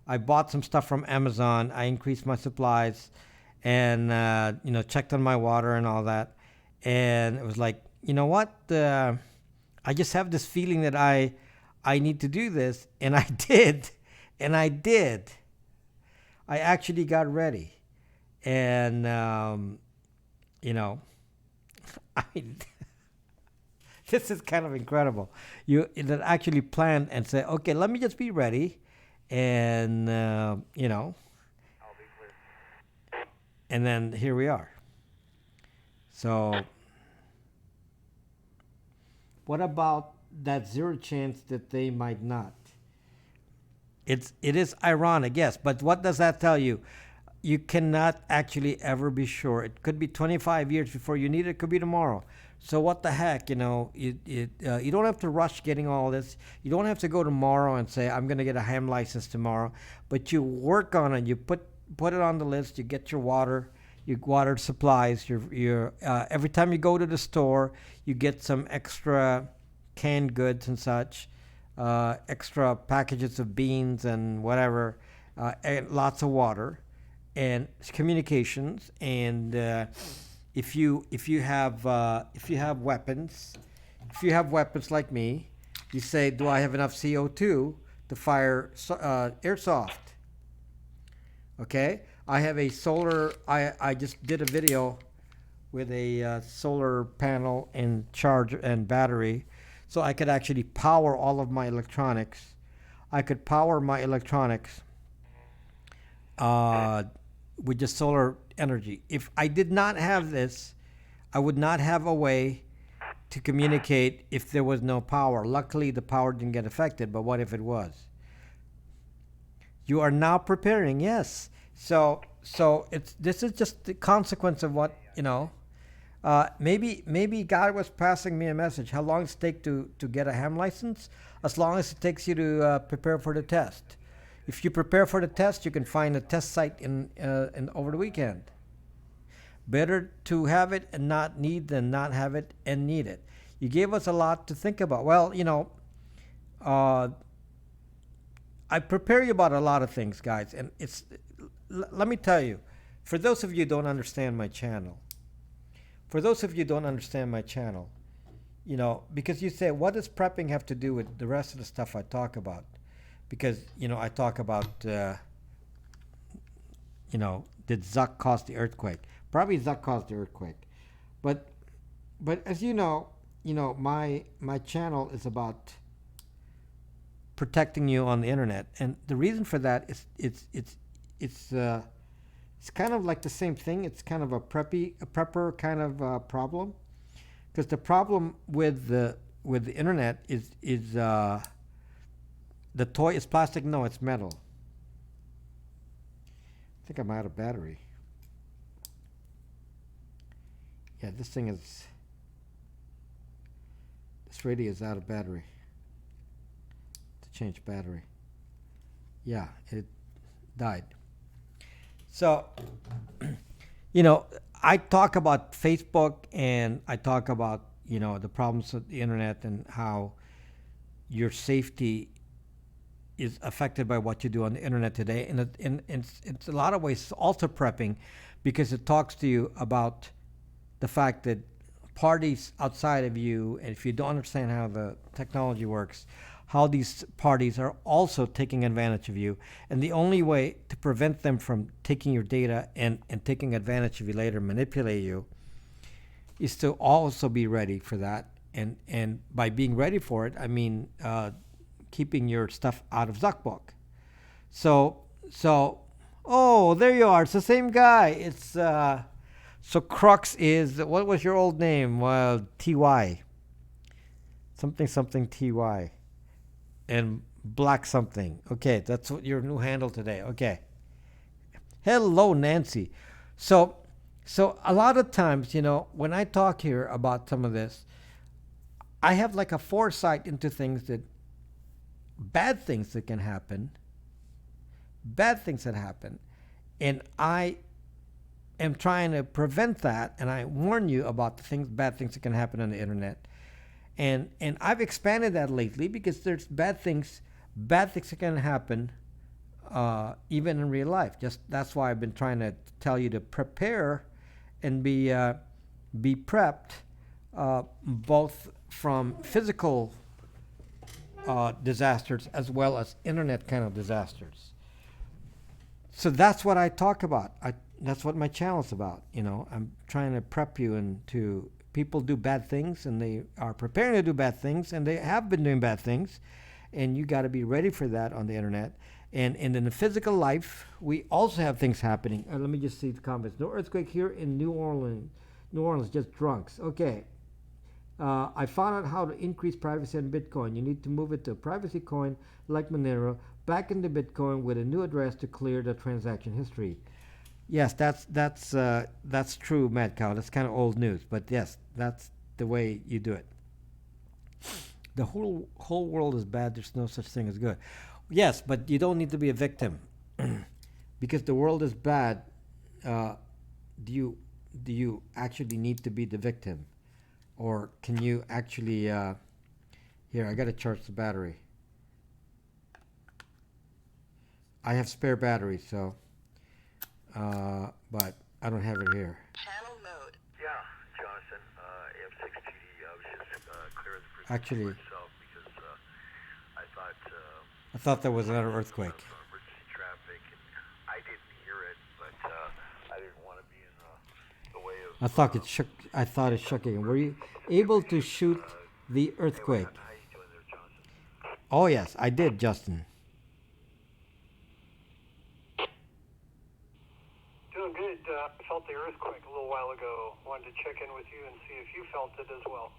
[SPEAKER 1] I bought some stuff from Amazon. I increased my supplies, and checked on my water and all that. And it was like, you know what? I just have this feeling that I need to do this, and I did, I actually got ready. And, this is kind of incredible. You that actually planned and say, okay, let me just be ready. And, and then here we are. So what about that zero chance that they might not? It is ironic, yes. But what does that tell you? You cannot actually ever be sure. It could be 25 years before you need it. It could be tomorrow. So what the heck, you don't have to rush getting all this. You don't have to go tomorrow and say, I'm going to get a ham license tomorrow. But you work on it. You put it on the list. You get your water, your water supplies. Your every time you go to the store, you get some extra canned goods and such, extra packages of beans and whatever, and lots of water. And communications, and if you have weapons, like me, you say, do I have enough CO2 to fire airsoft? Okay, I have a solar. I just did a video with a solar panel and charge and battery, so I could actually power all of my electronics. I could power my electronics. With just solar energy. If I did not have this, I would not have a way to communicate if there was no power. Luckily, the power didn't get affected, but what if it was? You are now preparing, yes. So this is just the consequence of what, maybe God was passing me a message. How long does it take to get a ham license? As long as it takes you to prepare for the test. If you prepare for the test, you can find a test site in over the weekend. Better to have it and not need than not have it and need it. You gave us a lot to think about. Well, I prepare you about a lot of things, guys. And let me tell you, for those of you who don't understand my channel, because you say, what does prepping have to do with the rest of the stuff I talk about? Because, I talk about, did Zuck cause the earthquake? Probably Zuck caused the earthquake. But as my channel is about protecting you on the internet. And the reason for that is it's kind of like the same thing. It's kind of a prepper kind of problem. Because the problem with the internet is the toy is plastic? No, it's metal. think I'm out of battery. Yeah, this radio is out of battery. To change battery. Yeah, it died. So, I talk about Facebook and I talk about, the problems with the internet and how your safety is affected by what you do on the internet today. And it's a lot of ways also prepping, because it talks to you about the fact that parties outside of you, and if you don't understand how the technology works, how these parties are also taking advantage of you. And the only way to prevent them from taking your data and taking advantage of you later, manipulate you, is to also be ready for that. And by being ready for it, I mean keeping your stuff out of Zuckbook. So, oh, there you are. It's the same guy. It's so Crux is, what was your old name? Well, TY. Something TY. And Black something. Okay, that's what your new handle today. Okay. Hello, Nancy. So a lot of times, when I talk here about some of this, I have like a foresight into things that, bad things that can happen, and I am trying to prevent that, and I warn you about the bad things that can happen on the internet. And I've expanded that lately, because there's bad things that can happen even in real life. That's why I've been trying to tell you to prepare and be prepped, both from physical disasters as well as internet kind of disasters. So that's what I talk about. That's what my channel is about. I'm trying to prep you into, people do bad things and they are preparing to do bad things and they have been doing bad things, and you got to be ready for that on the internet. And in the physical life, we also have things happening. Let me just see the comments. No earthquake here in New Orleans. New Orleans, just drunks. Okay. I found out how to increase privacy on Bitcoin. You need to move it to a privacy coin like Monero back into Bitcoin with a new address to clear the transaction history. Yes, that's true, Mad Cow. That's kind of old news, but yes, that's the way you do it. The whole world is bad. There's no such thing as good. Yes, but you don't need to be a victim, because the world is bad. Do you actually need to be the victim? Or can you actually, here, I got to charge the battery. I have spare batteries, so, but I don't have it here.
[SPEAKER 3] Channel mode.
[SPEAKER 6] Yeah, Jonathan, AM6TD, I was just clearing the frequency
[SPEAKER 1] Actually,
[SPEAKER 6] for itself because
[SPEAKER 1] I thought there was another earthquake.
[SPEAKER 6] Emergency traffic, and I didn't hear it, but I didn't want to be in the way of.
[SPEAKER 1] I thought it shook. I thought it shook again. Were you able to shoot the earthquake?
[SPEAKER 6] How you doing there, Jonathan?
[SPEAKER 1] Oh yes, I did, Justin.
[SPEAKER 7] Doing good. I felt the earthquake a little while ago. Wanted to check in with you and see if you felt it as well.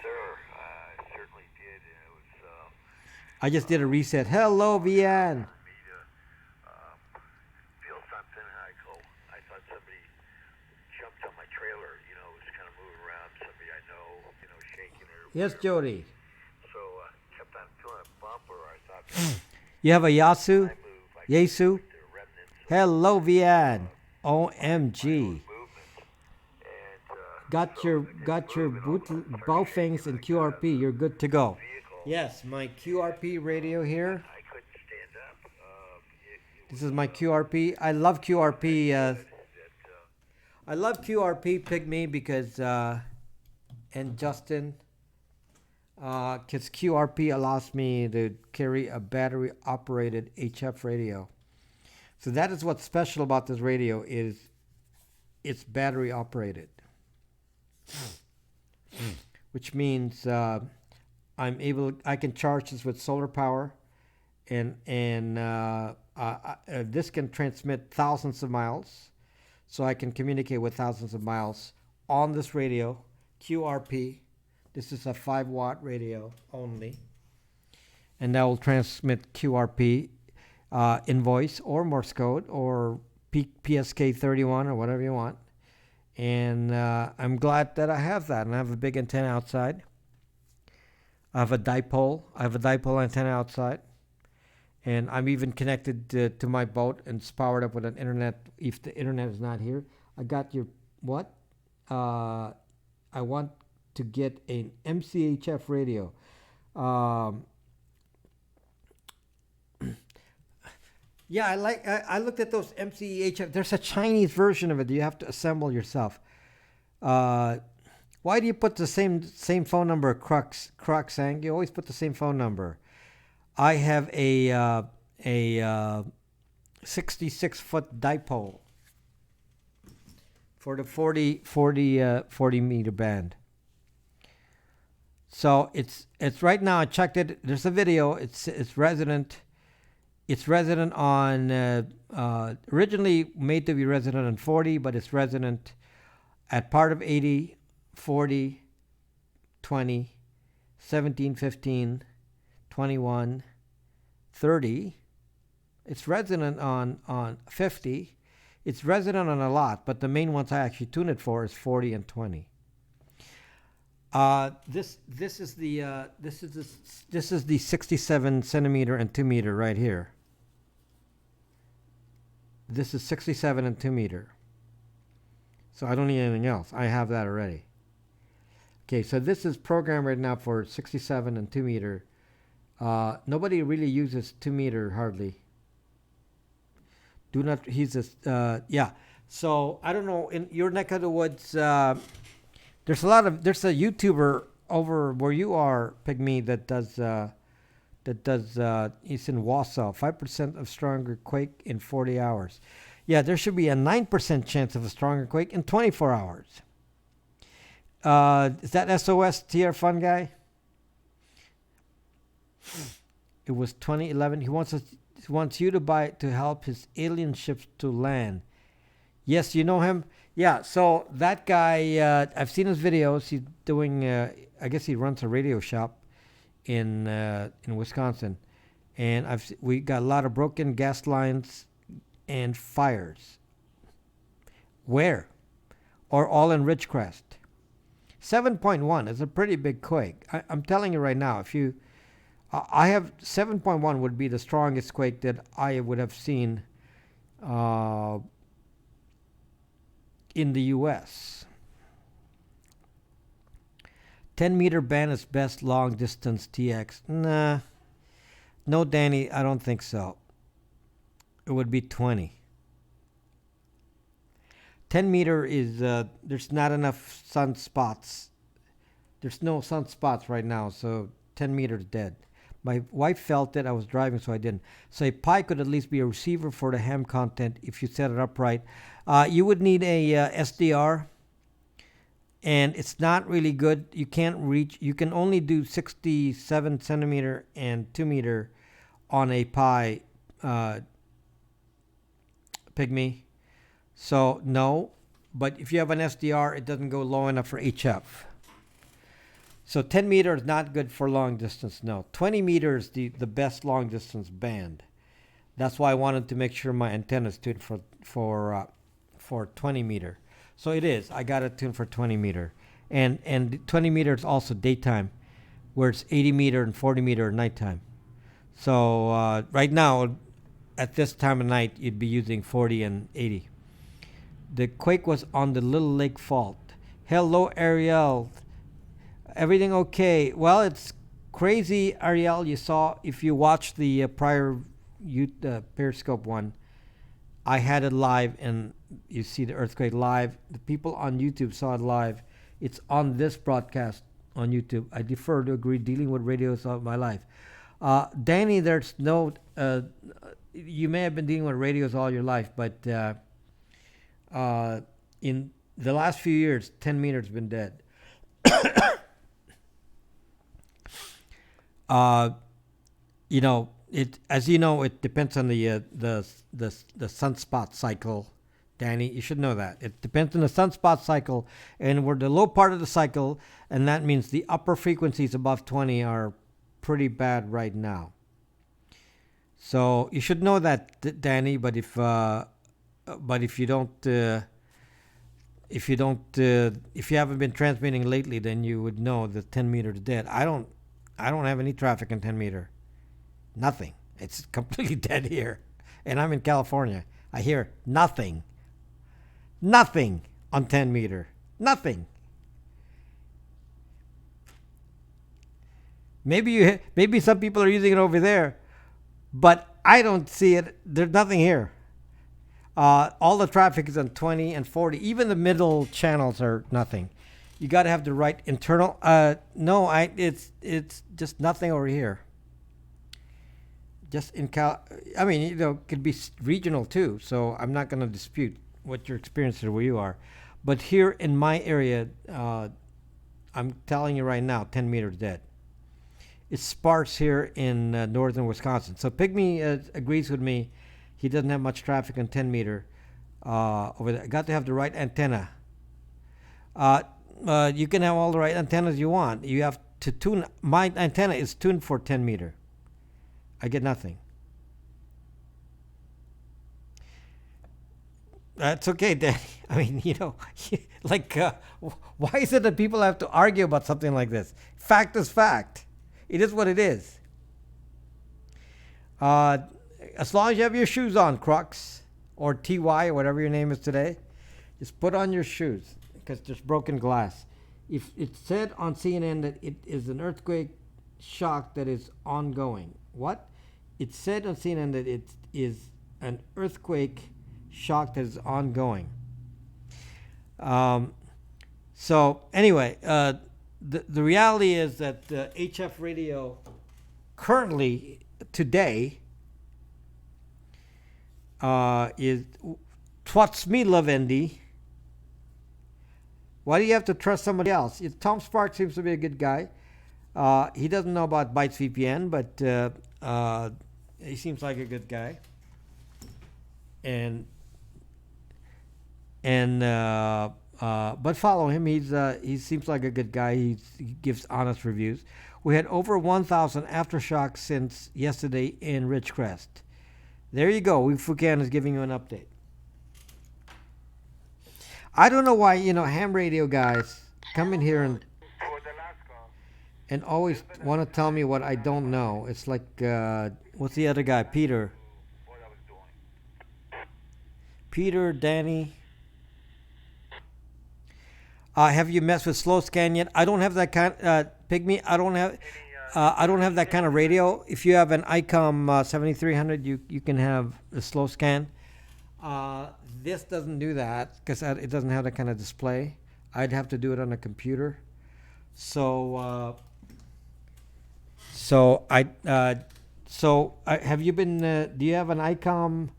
[SPEAKER 6] Sir, I certainly did. It was
[SPEAKER 1] I just did a reset. Hello, Vian.
[SPEAKER 6] me to feel something, and I thought somebody jumped on my trailer. It was kind of moving around. Somebody I know, shaking it.
[SPEAKER 1] Yes, Jody.
[SPEAKER 6] So kept on feeling a bump, or I thought
[SPEAKER 1] You have a Yasu?
[SPEAKER 6] I move. I
[SPEAKER 1] Yesu?
[SPEAKER 6] the remnants of
[SPEAKER 1] Hello, Vian. OMG.
[SPEAKER 6] movement. And
[SPEAKER 1] Got your Baofengs and QRP. You're good to go. Yes, my QRP radio here.
[SPEAKER 6] I couldn't stand up.
[SPEAKER 1] This is my QRP. I love QRP. I love QRP, Pygmy, because and Justin, because QRP allows me to carry a battery-operated HF radio. So that is what's special about this radio, is it's battery-operated, which means I can charge this with solar power, and this can transmit thousands of miles, so I can communicate with thousands of miles on this radio, QRP, This is a 5-watt radio only. And that will transmit QRP in voice or Morse code or PSK31 or whatever you want. And I'm glad that I have that. And I have a big antenna outside. I have a dipole. Antenna outside. And I'm even connected to my boat and it's powered up with an internet. If the internet is not here, I got your what? I want to get an MCHF radio. Yeah, I looked at those MCHF. There's a Chinese version of it that you have to assemble yourself. Why do you put the same phone number, Crux Sang? You always put the same phone number. I have a 66-foot dipole for the 40 meter band. So it's right now. I checked it. There's a video. It's resident. It's resident on originally made to be resident on 40, but it's resident at part of 80, 40, 20, 17, 15, 21, 30. It's resident on 50. It's resident on a lot, but the main ones I actually tune it for is 40 and 20. This is the 67 centimeter and 2 meter right here. This is 67 and 2 meter. So I don't need anything else. I have that already. Okay, so this is programmed right now for 67 and 2 meter. Nobody really uses 2 meter hardly. Do not, yeah. So I don't know, in your neck of the woods, there's a YouTuber over where you are, Pygmy, that does, it's in Wausau, 5% of stronger quake in 40 hours. Yeah, there should be a 9% chance of a stronger quake in 24 hours. Is that SOS TR Fun Guy? It was 2011. He wants you to buy it to help his alien ships to land. Yes, you know him? Yeah, so that guy, I've seen his videos. He's doing, I guess he runs a radio shop in Wisconsin. And we got a lot of broken gas lines and fires. Where? Or all in Ridgecrest. 7.1 is a pretty big quake. I'm telling you right now, I have 7.1 would be the strongest quake that I would have seen in the U.S. 10 meter band is best long distance TX. Nah. No, Danny, I don't think so. It would be 20. 10 meter is, there's not enough sunspots. There's no sunspots right now, so 10 meters dead. My wife felt it. I was driving, so I didn't. So a Pi could at least be a receiver for the ham content if you set it up right. You would need a SDR, and it's not really good. You can't reach. You can only do 67 centimeter and 2 meter on a Pi Pygmy. So no, but if you have an SDR, it doesn't go low enough for HF. So 10 meter is not good for long distance, no. 20 meters the best long distance band. That's why I wanted to make sure my antenna is tuned for 20 meter. So it is. I got it tuned for 20 meter. And 20 meter is also daytime, where it's 80 meter and 40 meter nighttime. So right now, at this time of night, you'd be using 40 and 80. The quake was on the Little Lake Fault. Hello, Ariel. Everything okay? Well, it's crazy, Ariel. You saw, if you watched the prior Periscope one, I had it live, and you see the earthquake live. The people on YouTube saw it live. It's on this broadcast on YouTube. I defer to agree, dealing with radios all my life. Danny, there's no... you may have been dealing with radios all your life, but in the last few years, 10 meters been dead. You know, it depends on the sunspot cycle Danny. You should know that. It depends on the sunspot cycle, and we're the low part of the cycle, and that means the upper frequencies above 20 are pretty bad right now. So you should know that, Danny. But if you don't, if you haven't been transmitting lately, then you would know that 10 meter is dead. I don't have any traffic in 10 meter. Nothing. It's completely dead here, and I'm in California. I hear nothing. Nothing on 10 meter. Nothing. Maybe some people are using it over there, but I don't see it. There's nothing here. All the traffic is on 20 and 40. Even the middle channels are nothing. You got to have the right internal. No, it's just nothing over here. Just in I mean, it could be regional too. So I'm not going to dispute what your experience is where you are, but here in my area, I'm telling you right now, 10 meters dead. It's sparse here in northern Wisconsin. So Pygmy agrees with me. He doesn't have much traffic on 10 meter over there. Got to have the right antenna. You can have all the right antennas you want. You have to tune. My antenna is tuned for 10 meter. I get nothing. That's okay, Danny. I mean, like, why is it that people have to argue about something like this? Fact is fact. It is what it is. As long as you have your shoes on, Crux, or TY, or whatever your name is today, just put on your shoes, because there's broken glass. If it said on CNN that it is an earthquake shock that is ongoing. What? It said on CNN that it is an earthquake shock that is ongoing. So anyway, the reality is that HF radio currently today is Twats me love Andy. Why do you have to trust somebody else? Tom Sparks seems to be a good guy. He doesn't know about Bytes VPN, but he seems like a good guy. But follow him. He seems like a good guy. He gives honest reviews. We had over 1,000 aftershocks since yesterday in Ridgecrest. There you go. Fukan is giving you an update. I don't know why ham radio guys come in here and always want to tell me what I don't know. It's like what's the other guy? Peter, Danny. Have you messed with slow scan yet? I don't have that kind. Pygmy. I don't have that kind of radio. If you have an ICOM 7300, you can have a slow scan. This doesn't do that because it doesn't have that kind of display. I'd have to do it on a computer. So have you been? Do you have an ICOM?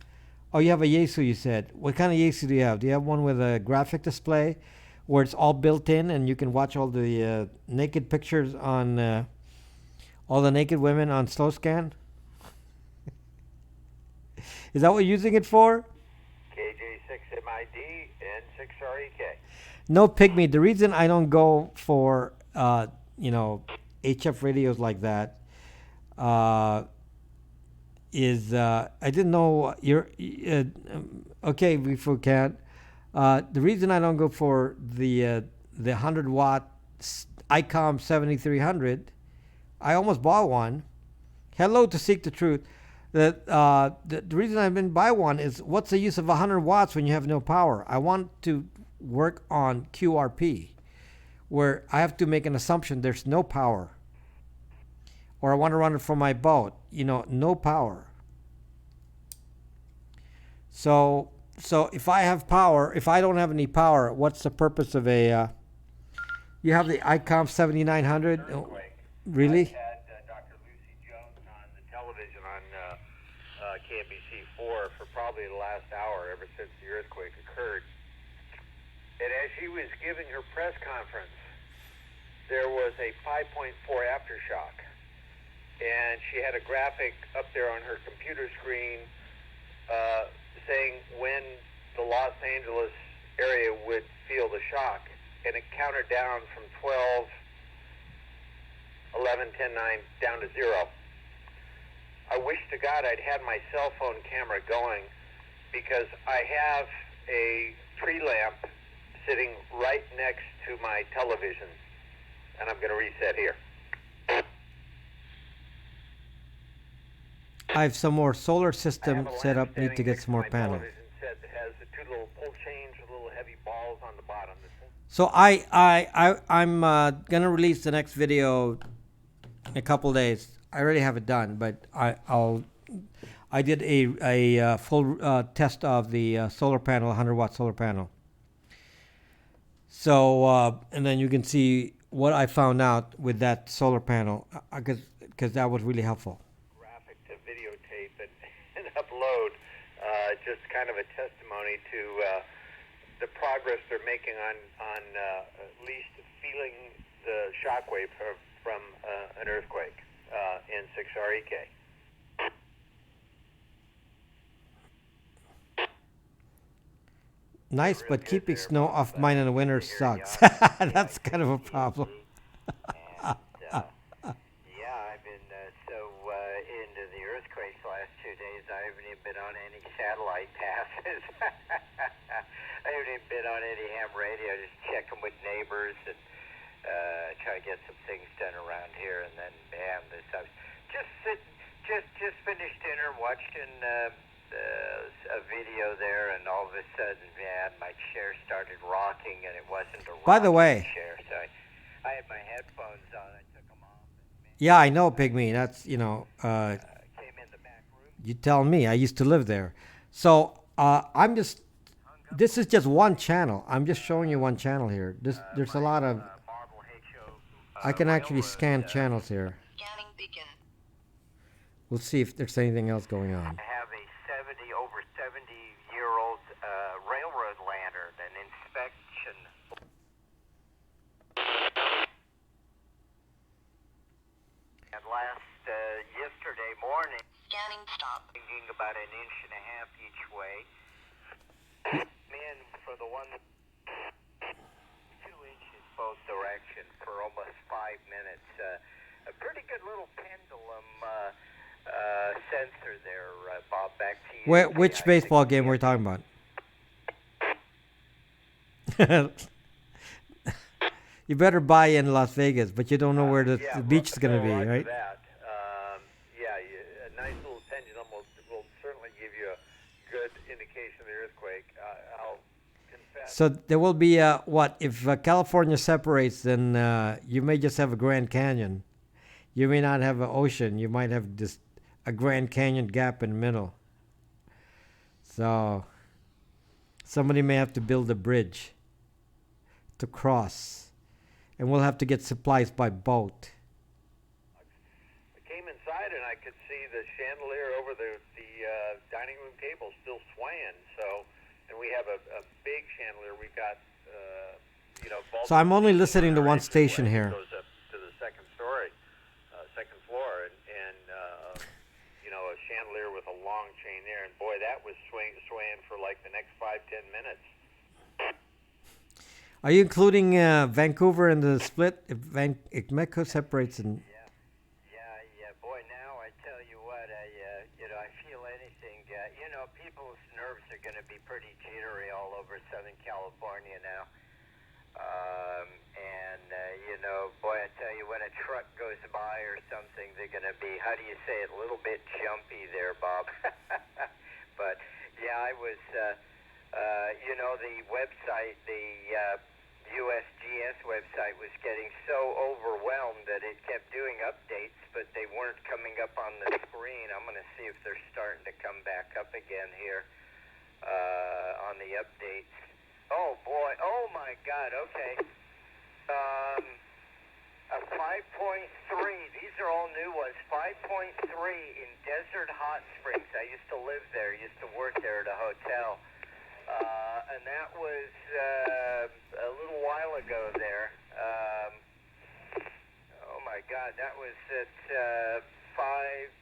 [SPEAKER 1] Oh, you have a Yaesu. You said. What kind of Yaesu do you have? Do you have one with a graphic display, where it's all built in and you can watch all the naked pictures on all the naked women on slow scan? Is that what you're using it for?
[SPEAKER 6] KJ6MID and 6REK.
[SPEAKER 1] No, Pygmy. The reason I don't go for HF radios like that is I didn't know you're okay. We can't. The reason I don't go for the 100 watt ICOM 7300, I almost bought one. Hello to Seek the Truth. The reason I didn't buy one is what's the use of 100 watts when you have no power? I want to work on QRP, where I have to make an assumption there's no power. Or I want to run it from my boat. No power. So if I have power, if I don't have any power, what's the purpose of a? You have the ICOM 7900. Really?
[SPEAKER 6] I had Dr. Lucy Jones on the television on KMBC4 for probably the last hour ever since the earthquake occurred. And as she was giving her press conference, there was a 5.4 aftershock. And she had a graphic up there on her computer screen saying when the Los Angeles area would feel the shock, and it counted down from 12, 11, 10, 9, down to 0. I wish to God I'd had my cell phone camera going, because I have a tree lamp sitting right next to my television, and I'm going to reset here.
[SPEAKER 1] I have some more solar system
[SPEAKER 6] I have a
[SPEAKER 1] set
[SPEAKER 6] lamp
[SPEAKER 1] up. Need to
[SPEAKER 6] standing
[SPEAKER 1] get
[SPEAKER 6] next
[SPEAKER 1] some more
[SPEAKER 6] my
[SPEAKER 1] panels.
[SPEAKER 6] television set that has the 2 little pull chains with little heavy balls on the bottom.
[SPEAKER 1] So I'm gonna release the next video in a couple days. I already have it done, but I did a full test of the solar panel, 100-watt solar panel. So and then you can see what I found out with that solar panel, because that was really helpful.
[SPEAKER 6] Graphic to videotape and upload, just kind of a testimony to the progress they're making on at least feeling the shockwave from an earthquake in 6 REK.
[SPEAKER 1] Nice, but keeping snow off mine in the winter sucks. That's kind of a problem.
[SPEAKER 2] Yeah, I've been so into the earthquakes the last 2 days, I haven't even been on any satellite passes. I haven't even been on any ham radio, just checking with neighbors and try to get some things done around here. And then, bam, this I was just finished dinner, watching a video there, and all of a sudden, man, my chair started rocking, and it wasn't a
[SPEAKER 1] By the
[SPEAKER 2] rocking
[SPEAKER 1] way,
[SPEAKER 2] chair, so I had my headphones on. I took them off.
[SPEAKER 1] yeah, I know, Pygmy. That's
[SPEAKER 2] Came in the back room.
[SPEAKER 1] you tell me. I used to live there. So this is just one channel. I'm just showing you one channel here. There's a lot of, I can actually scan channels here.
[SPEAKER 3] Scanning begin.
[SPEAKER 1] We'll see if there's anything else going on.
[SPEAKER 2] I have a over 70-year-old railroad lantern, an inspection. And yesterday morning,
[SPEAKER 3] Scanning stop.
[SPEAKER 2] thinking about 1.5 inches each way. Man, for the one 2 inches both directions for almost 5 minutes. A pretty good little pendulum sensor there, Bob. Back to you.
[SPEAKER 1] Which baseball game we're talking about? You better buy in Las Vegas, but you don't know where the beach is going to be, right?
[SPEAKER 6] That. A nice little pendulum will certainly give you a good indication of the earthquake. I'll confess.
[SPEAKER 1] So there will be what if California separates? Then you may just have a Grand Canyon. You may not have an ocean. You might have just a Grand Canyon gap in the middle. So somebody may have to build a bridge to cross, and we'll have to get supplies by boat.
[SPEAKER 6] I came inside and I could see the chandelier over the dining room table still swaying. So, and we have a big chandelier. We've got
[SPEAKER 1] So I'm only listening to one station here.
[SPEAKER 6] Goes up to the second story, second floor, and a chandelier with a long chain there. And boy, that was swaying for like the next 5-10 minutes.
[SPEAKER 1] Are you including Vancouver in the split? If Mexico separates in...
[SPEAKER 2] Yeah. Boy, now I tell you what, I feel anything. People's nerves are going to be pretty jittery all over Southern California now. Boy, I tell you, when a truck goes by or something, they're going to be, how do you say it, a little bit jumpy there, Bob. But, yeah, I was, the website, the USGS website was getting so overwhelmed that it kept doing updates, but they weren't coming up on the screen. I'm going to see if they're starting to come back up again here on the updates. Oh, boy. Oh, my God. Okay. A 5.3. These are all new ones. 5.3 in Desert Hot Springs. I used to live there. Used to work there at a hotel. And that was a little while ago there. Oh, my God. That was at 5,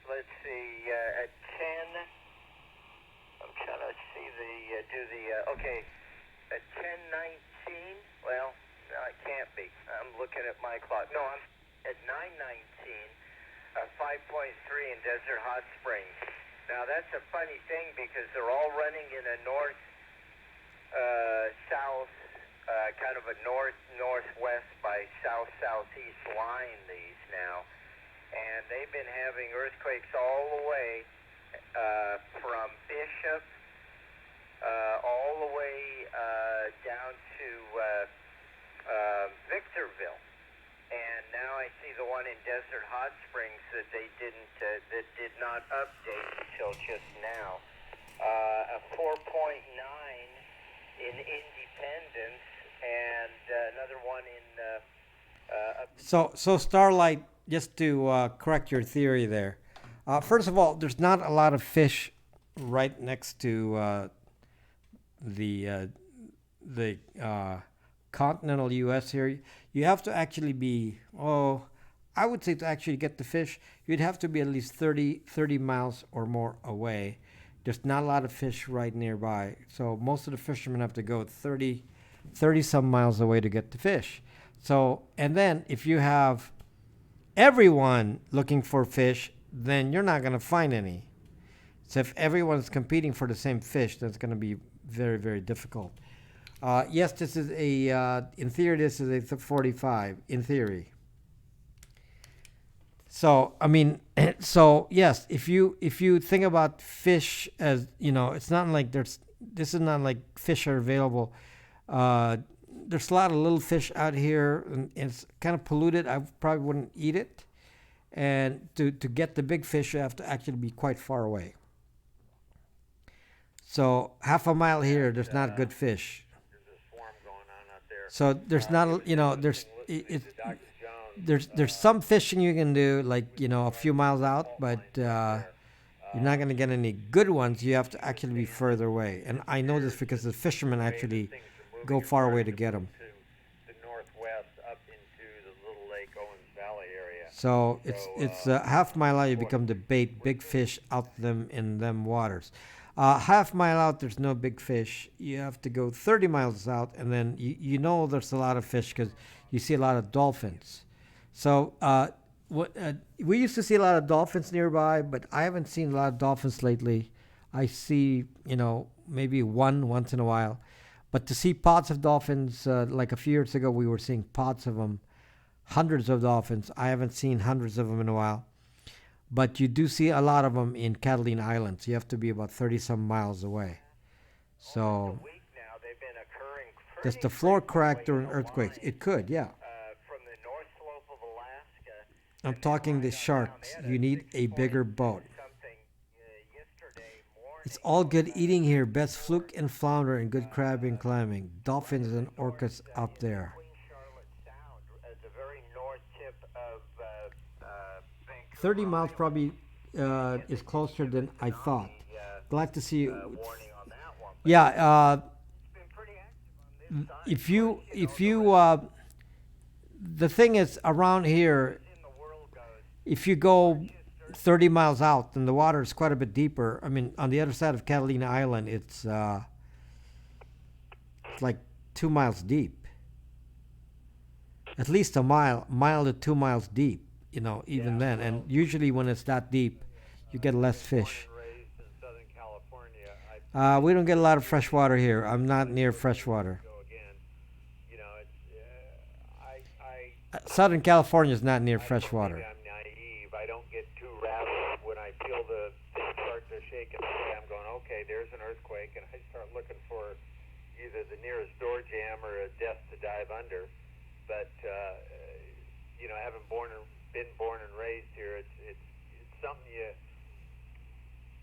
[SPEAKER 2] let's see, at 10. I'm trying to see
[SPEAKER 6] Okay, at 10:19. Well, no, it can't be. I'm looking at my clock. No, I'm at 9:19. 5.3 in Desert Hot Springs. Now that's a funny thing because they're all running in a north south, kind of a northwest by southeast line. These now, and they've been having earthquakes all the way from Bishop all the way down to Victorville. And now I see the one in Desert Hot Springs that they that did not update until just now. A 4.9 in Independence, and another one in.
[SPEAKER 1] So Starlight, just to correct your theory there. First of all, there's not a lot of fish right next to the continental U.S. here. You have to actually be, I would say to actually get the fish, you'd have to be at least 30 miles or more away. There's not a lot of fish right nearby. So most of the fishermen have to go 30 some miles away to get the fish. So, and then if you have everyone looking for fish, then you're not going to find any. So if everyone's competing for the same fish, that's going to be very, very difficult. Yes, this is in theory, this is a 45, in theory. So, I mean, so yes, if you think about fish as, it's not like this is not like fish are available. There's a lot of little fish out here, and it's kind of polluted. I probably wouldn't eat it. And to get the big fish, you have to actually be quite far away. So half a mile here, there's not good fish. So there's not, there's some fishing you can do, like, a few miles out, but you're not going to get any good ones. You have to actually be further away. And I know this because the fishermen actually go far away to get them. So it's a half mile out, you become the bait, big fish out them in them waters. Half mile out, there's no big fish. You have to go 30 miles out, and then you know there's a lot of fish because you see a lot of dolphins. So we used to see a lot of dolphins nearby, but I haven't seen a lot of dolphins lately. I see, maybe once in a while. But to see pods of dolphins, like a few years ago, we were seeing pods of them, hundreds of dolphins. I haven't seen hundreds of them in a while. But you do see a lot of them in Catalina Islands. You have to be about 30-some miles away. So, does the floor crack during earthquakes? It could, yeah. I'm talking the sharks. You need a bigger boat. It's all good eating here. Best fluke and flounder and good crabbing climbing. Dolphins and orcas up there. 30 miles probably is closer than I thought. Glad to see you. Yeah, if you the thing is around here, if you go 30 miles out, then the water is quite a bit deeper. I mean, on the other side of Catalina Island, it's like 2 miles deep. At least a mile to 2 miles deep. Even then. And usually when it's that deep, you get less fish. We don't get a lot of fresh water here. I'm not near fresh water. Southern California is not near fresh water.
[SPEAKER 6] I'm naive. I don't get too rattled when I feel the thing start to shake and I'm going, okay, there's an earthquake, and I start looking for either the nearest door jam or a death to dive under. But having been born and raised here, it's something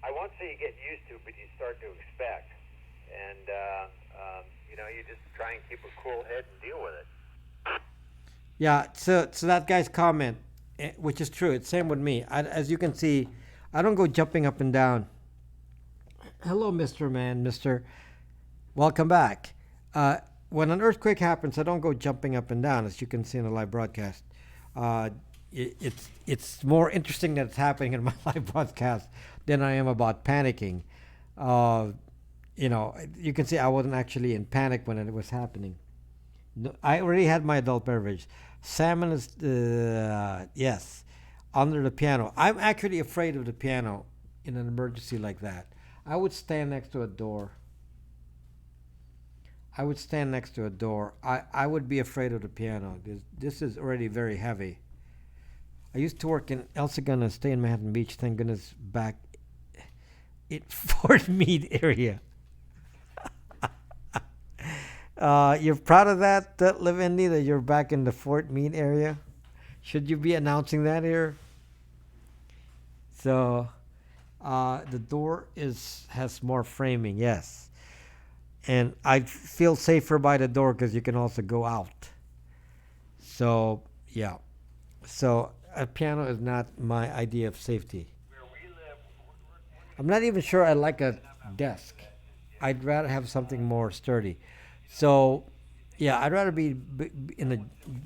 [SPEAKER 6] I won't say you get used to, but you start to expect, and you just try and keep a cool head and deal with it.
[SPEAKER 1] Yeah, so that guy's comment, which is true, it's same with me. As you can see, I don't go jumping up and down. Hello, Mr. Man, Mr. Welcome back. When an earthquake happens, I don't go jumping up and down, as you can see in the live broadcast. It's more interesting that it's happening in my live broadcast than I am about panicking. You can see I wasn't actually in panic when it was happening. No, I already had my adult beverage. Salmon is, yes, under the piano. I'm actually afraid of the piano in an emergency like that. I would stand next to a door. I would stand next to a door. I would be afraid of the piano. This is already very heavy. I used to work in El Segundo, stay in Manhattan Beach. Thank goodness, back in Fort Meade area. You're proud of that, Lavendi, that you're back in the Fort Meade area? Should you be announcing that here? So, the door has more framing, yes. And I feel safer by the door because you can also go out. So, yeah. So, a piano is not my idea of safety. I'm not even sure I like a desk. I'd rather have something more sturdy. So, yeah, I'd rather be in a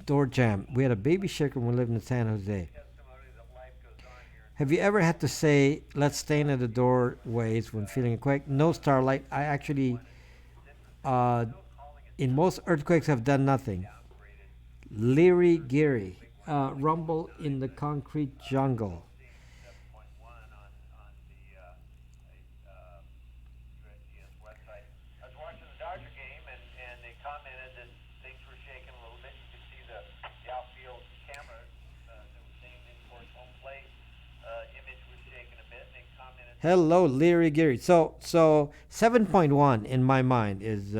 [SPEAKER 1] door jam. We had a baby shaker when we lived in San Jose. Have you ever had to say, let's stand at the doorways when feeling a quake? No, Starlight. I actually, in most earthquakes, have done nothing. Leary Geary. Rumble in the concrete jungle. Hello, Leary Geary. So 7.1 in my mind is,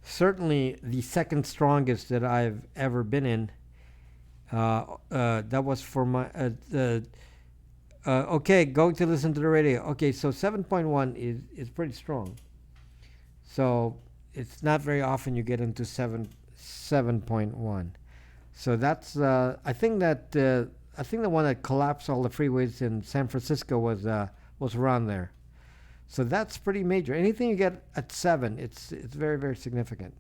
[SPEAKER 1] certainly the second strongest that I've ever been in. That was for my, okay, going to listen to the radio. Okay, so 7.1 is pretty strong. So it's not very often you get into 7.1. So that's, I think the one that collapsed all the freeways in San Francisco was around there. So that's pretty major. Anything you get at 7, it's very, very significant.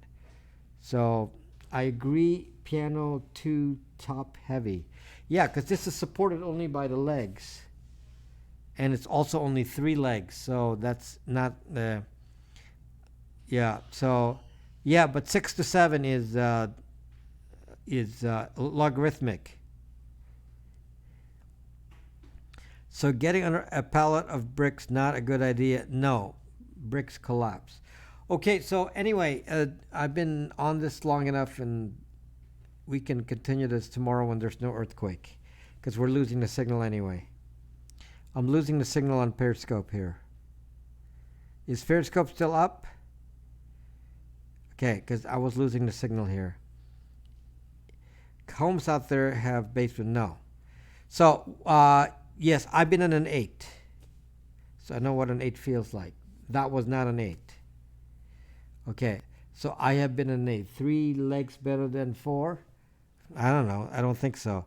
[SPEAKER 1] So I agree, piano 2 top heavy. Yeah, because this is supported only by the legs. And it's also only 3 legs. So that's not yeah. So yeah, but 6 to 7 is logarithmic. So getting under a pallet of bricks, not a good idea. No, bricks collapse. Okay, so anyway, I've been on this long enough, and we can continue this tomorrow when there's no earthquake, because we're losing the signal anyway. I'm losing the signal on Periscope here. Is Periscope still up? Okay, because I was losing the signal here. Homes out there have basement. No. So, yes, I've been in an 8. So I know what an 8 feels like. That was not an 8. Okay, so I have been in an 8. 3 legs better than 4? I don't know. I don't think so.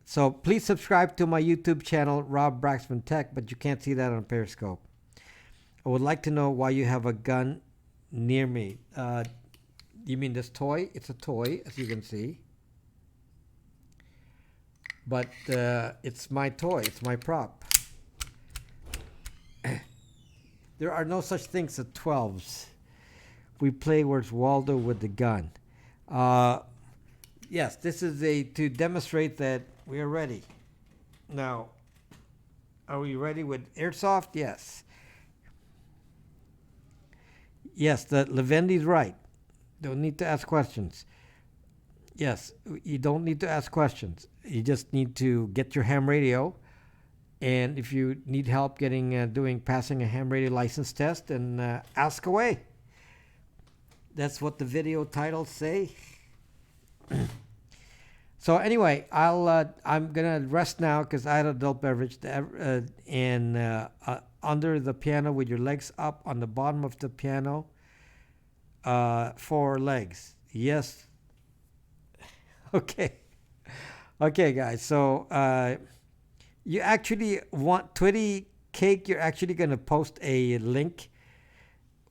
[SPEAKER 1] So please subscribe to my YouTube channel, Rob Braxman Tech, but you can't see that on Periscope. I would like to know why you have a gun near me. You mean this toy? It's a toy, as you can see. But it's my toy. It's my prop. There are no such things as 12s. We play Where's Waldo with the gun. Yes, this is to demonstrate that we are ready. Now, are we ready with airsoft? Yes. Yes, the Lavendi's right. Don't need to ask questions. Yes, you don't need to ask questions. You just need to get your ham radio, and if you need help passing a ham radio license test, then ask away. That's what the video titles say. So anyway, I'm gonna rest now because I had adult beverage and under the piano with your legs up on the bottom of the piano. 4 legs. Yes. Okay. Okay, guys. So you actually want Twitty Cake. You're actually gonna post a link.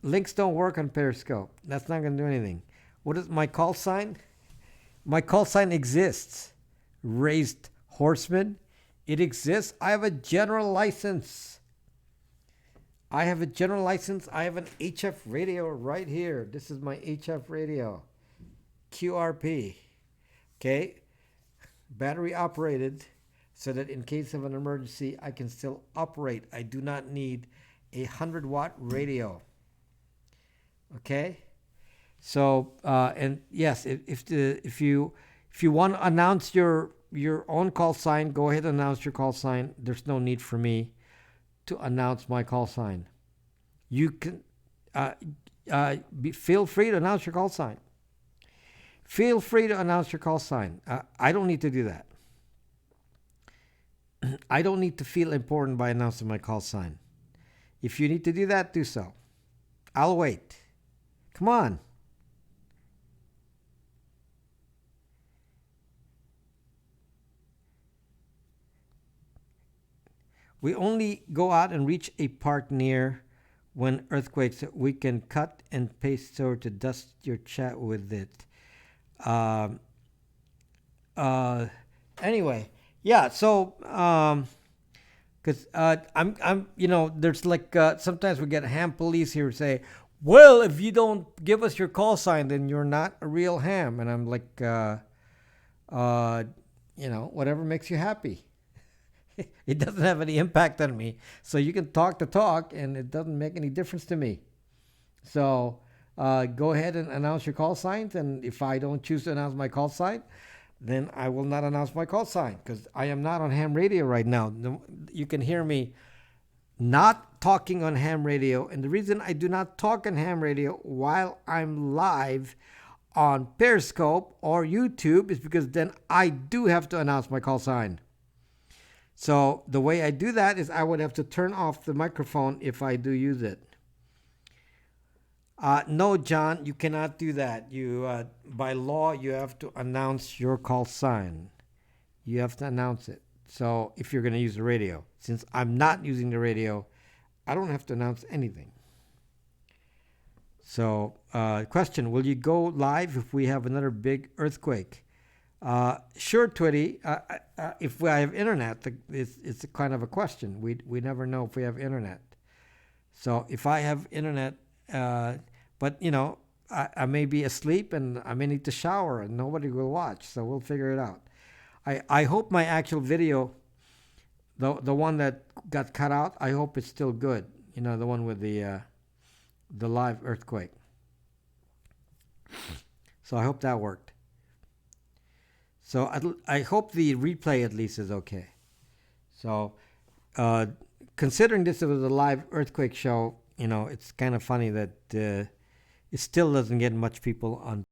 [SPEAKER 1] Links don't work on Periscope. That's not gonna do anything. What is my call sign? My call sign exists. Raised Horseman. It exists. I have a general license. I have a general license. I have an HF radio right here. This is my HF radio. QRP. Okay. Battery operated so that in case of an emergency, I can still operate. I do not need a 100-watt radio. Okay. So, and yes, if you want to announce your own call sign, go ahead and announce your call sign. There's no need for me to announce my call sign. You can feel free to announce your call sign. Feel free to announce your call sign. I don't need to do that. I don't need to feel important by announcing my call sign. If you need to do that, do so. I'll wait. Come on. We only go out and reach a park near when earthquakes. We can cut and paste so to dust your chat with it. Anyway, yeah. So, because I'm, there's like sometimes we get ham police here say, well, if you don't give us your call sign, then you're not a real ham, and I'm like, whatever makes you happy. It doesn't have any impact on me. So you can talk the talk, and it doesn't make any difference to me. So go ahead and announce your call signs. And if I don't choose to announce my call sign, then I will not announce my call sign because I am not on ham radio right now. You can hear me not talking on ham radio. And the reason I do not talk on ham radio while I'm live on Periscope or YouTube is because then I do have to announce my call sign. So the way I do that is I would have to turn off the microphone if I do use it. No, John, you cannot do that. You, by law, you have to announce your call sign. You have to announce it. So if you're going to use the radio, since I'm not using the radio, I don't have to announce anything. So, question, will you go live if we have another big earthquake? Sure, Twitty. If I have internet, it's a kind of a question. We never know if we have internet. So if I have internet, but I may be asleep and I may need to shower and nobody will watch. So we'll figure it out. I hope my actual video, the one that got cut out, I hope it's still good. The one with the live earthquake. So I hope that worked. So I hope the replay at least is okay. So considering this was a live earthquake show, it's kind of funny that it still doesn't get much people on